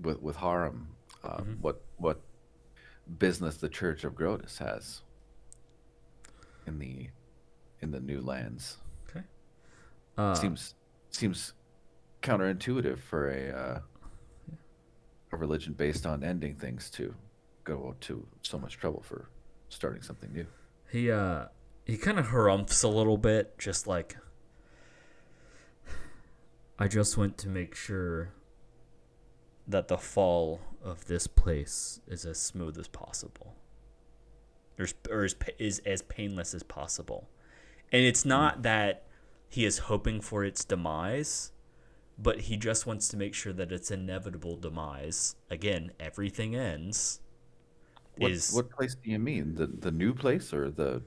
with Harem, what business the Church of Grotus has in the new lands. Okay. Seems counterintuitive for a religion based on ending things to go to so much trouble for starting something new. He kind of harumphs a little bit, just like, I just want to make sure that the fall of this place is as smooth as possible, or is as painless as possible. And it's not that he is hoping for its demise, but he just wants to make sure that its inevitable demise, again, everything ends. What place do you mean? The new place, or the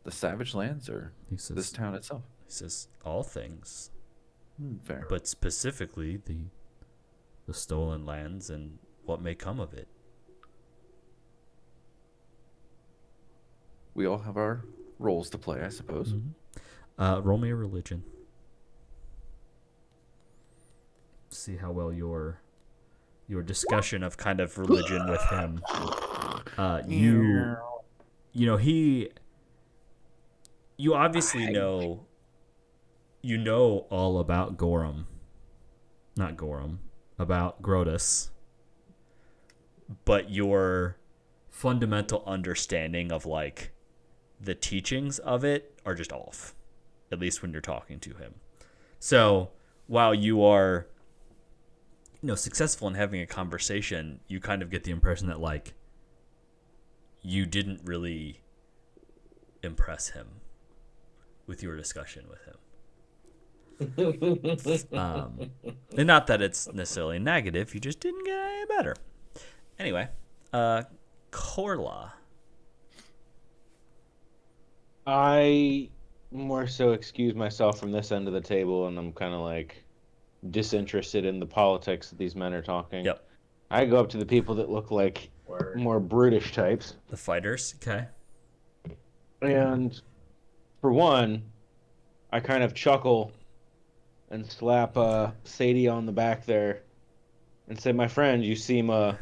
Savage Lands, or He says, this town itself? He says all things, Fair. but specifically the stolen lands and what may come of it. We all have our roles to play, I suppose. Roll me a religion. See how well your discussion of kind of religion with him. You obviously know all about about Grotus, but your fundamental understanding of like the teachings of it are just off, at least when you're talking to him. So while you are successful in having a conversation, you kind of get the impression that like you didn't really impress him with your discussion with him. And not that it's necessarily negative, you just didn't get any better. Anyway, Corla. I more so excuse myself from this end of the table, and I'm kind of like disinterested in the politics that these men are talking. Yep. I go up to the people that look like more brutish types, The fighters. Okay. and for one, I kind of chuckle and slap Sadie on the back there and say, "My friend, you seem a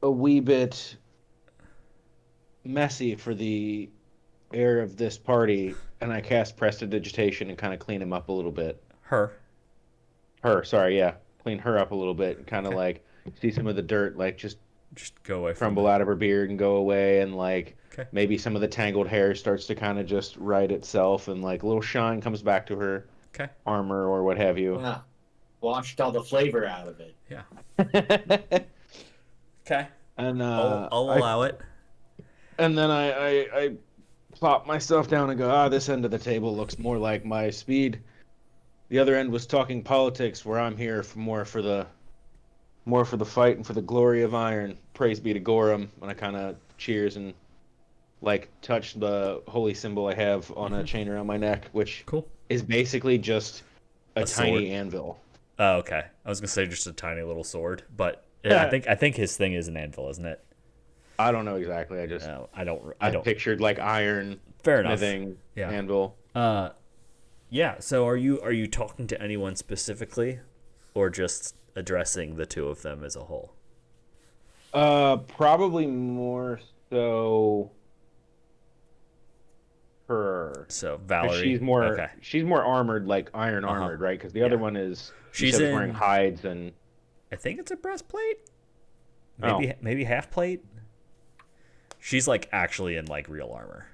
wee bit messy for the air of this party," and I cast Prestidigitation and kind of clean him up a little bit. Her. Sorry, yeah. Clean her up a little bit and kind of Okay. like see some of the dirt like just Go away from crumble out of her beard and go away, and like Okay. maybe some of the tangled hair starts to kind of just right itself, and like a little shine comes back to her Okay. armor or what have you. Ah, washed all the flavor out of it. Yeah. Okay. And I'll I- allow it. And then I plop myself down and go, this end of the table looks more like my speed. The other end was talking politics, where I'm here for more for the fight and for the glory of iron. Praise be to Gorum. And I kind of cheers and like touch the holy symbol I have on a chain around my neck, which Cool. is basically just a tiny sword. anvil. Oh, okay. I was gonna say just a tiny little sword, but Yeah. I think his thing is an anvil, isn't it? I don't know exactly. I just No, I don't. I pictured like iron Fair enough. smithing Yeah. anvil. Yeah. So are you talking to anyone specifically, or just addressing the two of them as a whole? Probably more so her. So 'Cause Valerie. She's more armored, like iron Uh-huh. armored, right? Because the other Yeah. one is She's wearing in- hides and I think it's a breastplate. Oh. Maybe half plate. She's like actually in like real armor.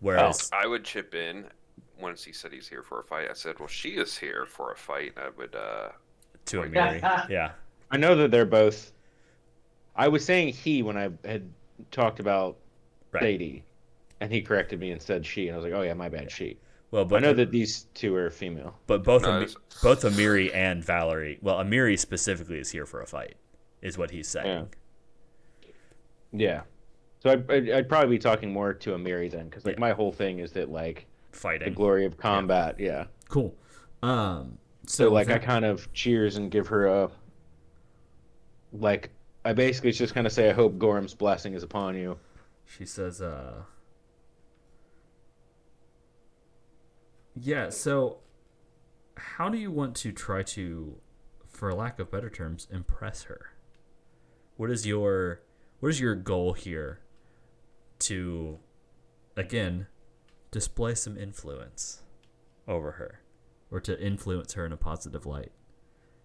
Whereas I would chip in once he said he's here for a fight. I said, well, she is here for a fight. I would, to Wait. Amiri, yeah. I know that they're both. I was saying he when I had talked about Right. Sadie, and he corrected me and said she, and I was like, oh yeah, my bad, she. Well, I but know that these two are female. But both No, both Amiri and Valerie. Well, Amiri specifically is here for a fight, is what he's saying. Yeah. So I'd probably be talking more to Amiri then, because like Yeah. my whole thing is that like the Fighting. glory of combat. Yeah. Cool. So like I kind of cheers and give her a. Like I basically just kind of say I hope Gorham's blessing is upon you. She says, yeah, so how do you want to try to, for lack of better terms, impress her? What is your goal here to, again, display some influence over her, or to influence her in a positive light?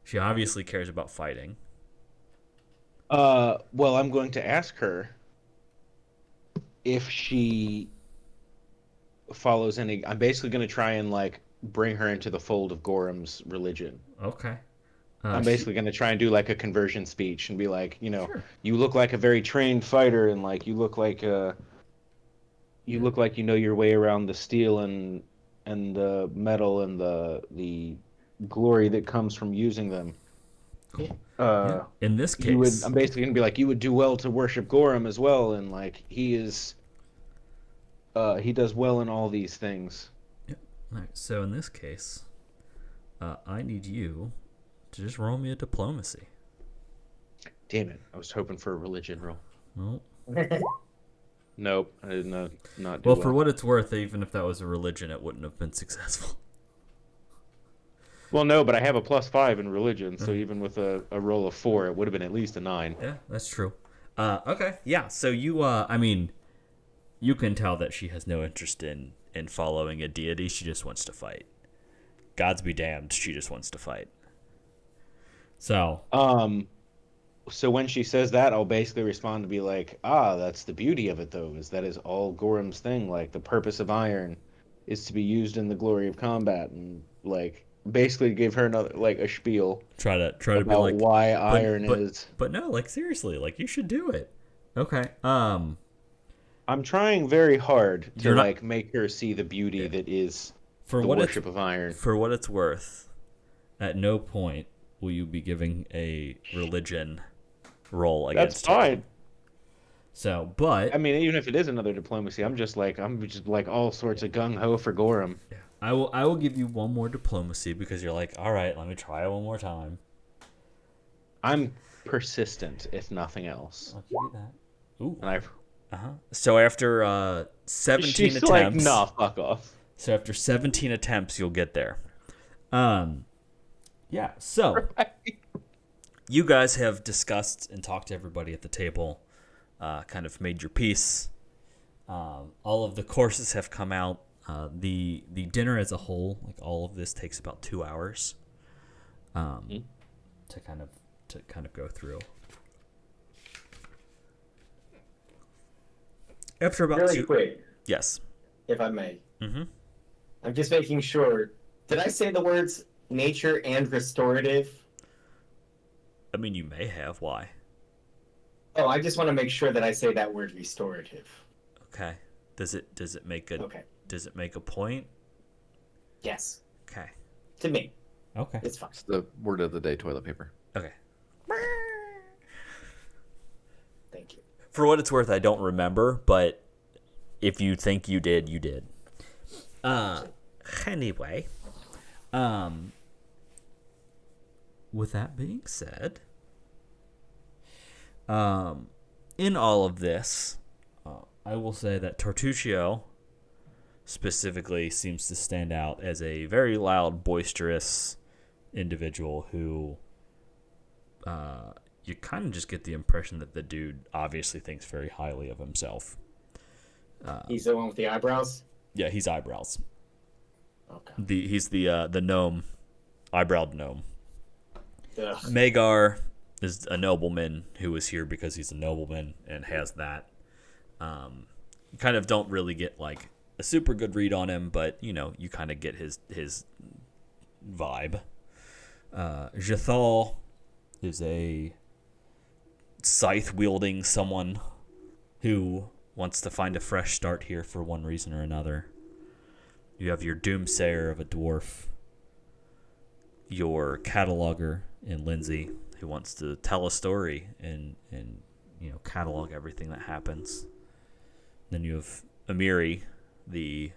She obviously cares about fighting. Well, I'm going to ask her if she follows any. I'm basically going to try and like bring her into the fold of Gorham's religion. Okay. I'm basically going to try and do like a conversion speech and be like, Sure. you look like a very trained fighter, and like you look like you know your way around the steel and the metal and the glory that comes from using them. Cool. Uh, In this you would. case, I'm basically gonna be like, you would do well to worship Gorham as well, and like he is. He does well in all these things. all right, so in this case, I need you to just roll me a diplomacy. Damn it! I was hoping for a religion roll. Well, Nope, I did not do well, for what it's worth, even if that was a religion, it wouldn't have been successful. Well, no, but I have a +5 in religion, so even with a roll of 4, it would have been at least a 9. Yeah, that's true. Okay, yeah. So you, I mean, you can tell that she has no interest in following a deity. She just wants to fight. Gods be damned, she just wants to fight. So, So when she says that, I'll basically respond to be like, that's the beauty of it, though, is that is all Gorham's thing. Like, the purpose of iron is to be used in the glory of combat, and like basically give her another like a spiel try to be about like why iron but, is. But no, like seriously, like you should do it. Okay. I'm trying very hard to You're not- like make her see the beauty that is For the what it's worship of iron. for what it's worth, at no point will you be giving a religion roll That's against her. fine. So, but I mean, even if it is another diplomacy, I'm just like all sorts of gung ho for Gorham. I will give you one more diplomacy because you're like, all right, let me try it one more time. I'm persistent, if nothing else. I'll give you that. Ooh. And So after 17 she's attempts, like, nah, fuck off. So after 17 attempts, you'll get there. Yeah. So you guys have discussed and talked to everybody at the table, kind of made your peace. All of the courses have come out. The dinner as a whole, like all of this, takes about 2 hours. To kind of go through. After about Really quick, Yes. if I may. Mm-hmm. I'm just making sure. Did I say the words nature and restorative? I mean, you may have. Why? Oh, I just want to make sure that I say that word restorative. Okay. Does it make a Okay. Does it make a point? Yes. Okay. To me, Okay. it's fine. It's the word of the day: toilet paper. Okay. Thank you. For what it's worth, I don't remember, but if you think you did, you did. Anyway, with that being said, in all of this, I will say that Tortuccio specifically seems to stand out as a very loud, boisterous individual who you kind of just get the impression that the dude obviously thinks very highly of himself. He's the one with the eyebrows. Yeah, he's eyebrows. Okay. He's the gnome, eyebrowed gnome. Ugh. Magar is a nobleman who is here because he's a nobleman and has that. Kind of don't really get like a super good read on him, but you know, you kind of get his vibe. Jathal is a scythe wielding someone who wants to find a fresh start here for one reason or another. You have your doomsayer of a dwarf, your cataloger in Lindsay, who wants to tell a story and you know, catalog everything that happens. Then you have Amiri, the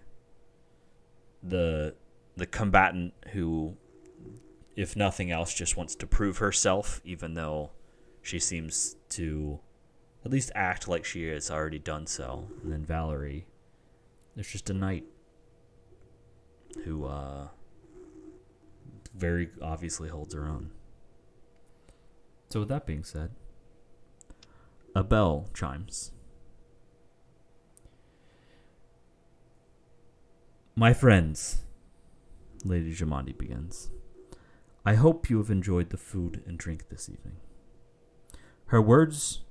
combatant who, if nothing else, just wants to prove herself, even though she seems to at least act like she has already done so. And then Valerie, there's just a knight who very obviously holds her own. So with that being said, a bell chimes. My friends, Lady Jamandi begins, I hope you have enjoyed the food and drink this evening. Her words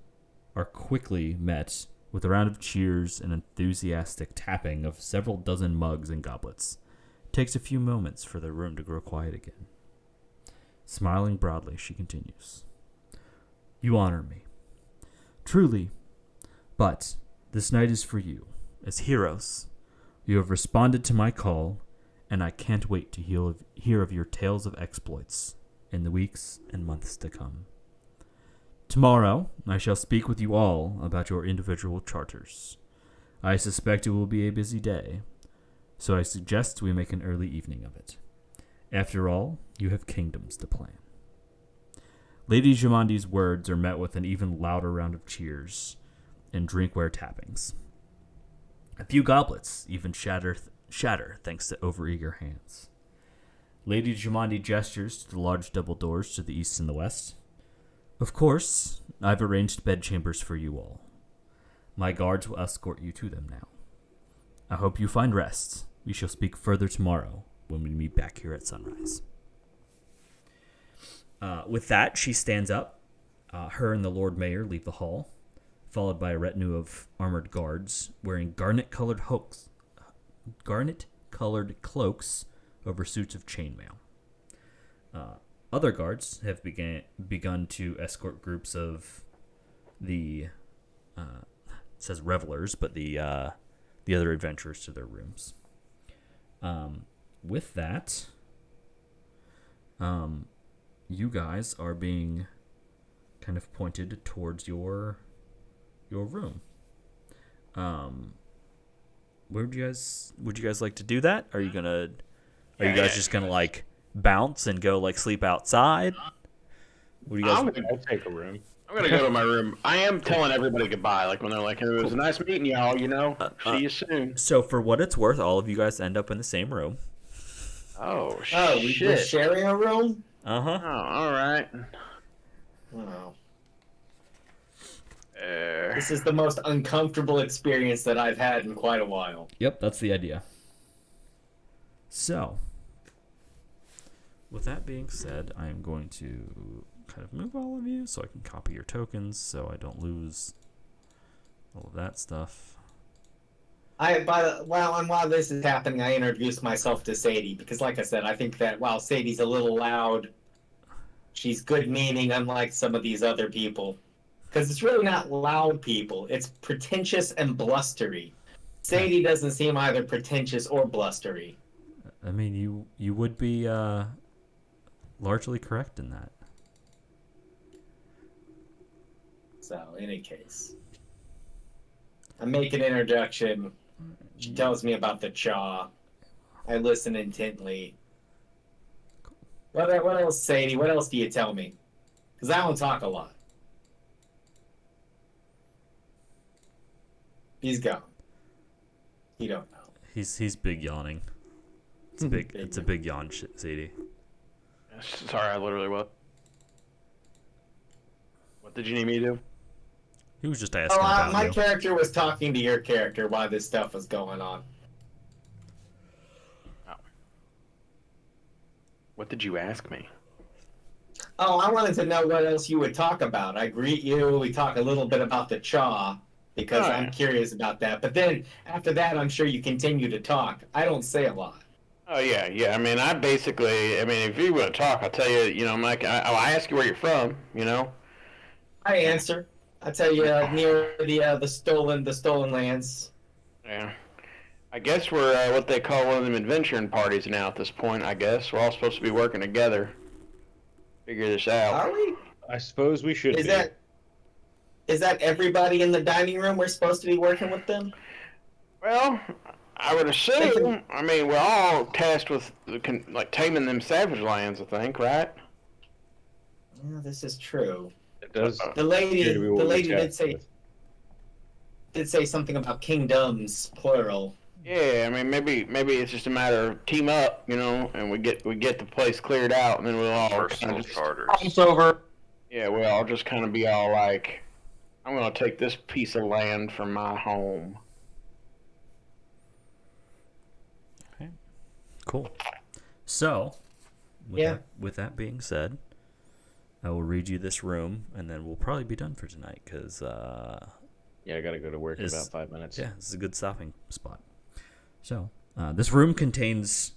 are quickly met with a round of cheers and enthusiastic tapping of several dozen mugs and goblets. It takes a few moments for the room to grow quiet again. Smiling broadly, she continues, You honor me. Truly, but this night is for you. As heroes, you have responded to my call, and I can't wait to hear of your tales of exploits in the weeks and months to come. Tomorrow, I shall speak with you all about your individual charters. I suspect it will be a busy day, so I suggest we make an early evening of it. After all, you have kingdoms to plan. Lady Jamandi's words are met with an even louder round of cheers and drinkware tappings. A few goblets even shatter thanks to overeager hands. Lady Jamandi gestures to the large double doors to the east and the west. Of course, I've arranged bedchambers for you all. My guards will escort you to them now. I hope you find rest. We shall speak further tomorrow when we meet back here at sunrise. With that, she stands up. Her and the Lord Mayor leave the hall, followed by a retinue of armored guards wearing garnet-colored cloaks over suits of chainmail. Other guards have begun to escort groups of the it says revelers, but the other adventurers to their rooms. With that, you guys are being kind of pointed towards your room. Would you guys like to do that? Are you guys just gonna like bounce and go like sleep outside? What do you guys? I'll take a room. I'm gonna go to my room. I am telling everybody goodbye, like when they're like, "It was nice meeting y'all," you know. See you soon. So for what it's worth, all of you guys end up in the same room. Oh Oh, we're shit! sharing a room? Uh huh. Oh, all right. Wow. Uh, This is the most uncomfortable experience that I've had in quite a while. Yep, that's the idea. So, with that being said, I am going to kind of move all of you so I can copy your tokens so I don't lose all of that stuff. While this is happening, I introduced myself to Sadie because, like I said, I think that while Sadie's a little loud, she's good-meaning, unlike some of these other people. Because it's really not loud people; it's pretentious and blustery. Sadie doesn't seem either pretentious or blustery. I mean, you would be largely correct in that. So, in any case, I make an introduction. She tells me about the Chaw. I listen intently. What else, Sadie? What else do you tell me? Because I don't talk a lot. He's gone. You don't know. He's big yawning. It's a big it's a big yawn, Sadie. sorry, I literally what? What did you need me to do? He was just asking Oh, about my you. character was talking to your character while this stuff was going on. What did you ask me? Oh, I wanted to know what else you would talk about. I greet you. We talk a little bit about the Chaw because Oh, I'm yeah. curious about that. But then after that, I'm sure you continue to talk. I don't say a lot. Oh yeah. I mean, if you want to talk, I'll tell you. You know, I'm like, I ask you where you're from. You know. I answer. I tell you near the stolen lands. Yeah. I guess we're what they call one of them adventuring parties now at this point. I guess we're all supposed to be working together. Figure this out. Are we? I suppose we should Is be. that everybody in the dining room? We're supposed to be working with them. Well, I would assume. I mean, we're all tasked with like taming them savage lands. I think, right? Yeah, this is true. It does. The lady, appear to be the what we're lady tasked with. did say something about kingdoms, plural. Yeah, I mean, maybe it's just a matter of team up, you know, and we get the place cleared out, and then we'll all Personal kind of charters. It's over. yeah, we'll all just kind of be all like, I'm gonna take this piece of land from my home. Cool. So, Yeah. with that being said, I will read you this room, and then we'll probably be done for tonight because Yeah, I gotta go to work in Is- about 5 minutes. yeah, this is a good stopping spot. So, this room contains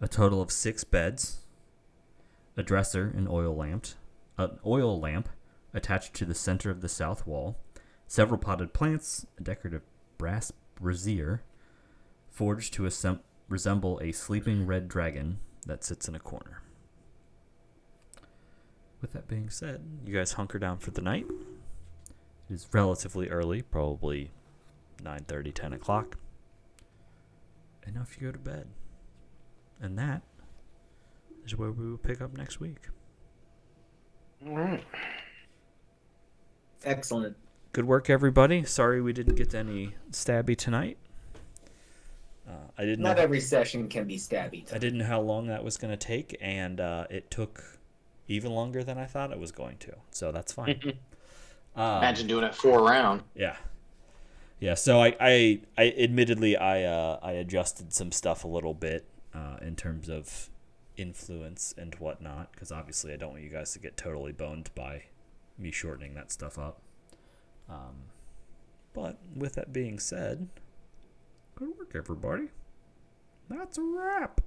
a total of 6 beds, a dresser, an oil lamp attached to the center of the south wall, several potted plants, a decorative brass brazier forged to resemble a sleeping red dragon that sits in a corner. With that being said, you guys hunker down for the night. It is relatively early, probably 9:30, 10 o'clock. And now if you go to bed. And that is where we will pick up next week. All right. Excellent. Good work, everybody. Sorry we didn't get to any stabby tonight. I didn't Not know. every session can be stabby. I didn't know how long that was going to take, and it took even longer than I thought it was going to. So that's fine. Imagine doing it 4 round. Yeah. Yeah, so I admittedly I adjusted some stuff a little bit in terms of influence and whatnot, because obviously I don't want you guys to get totally boned by me shortening that stuff up. But with that being said, good work, everybody. That's a wrap.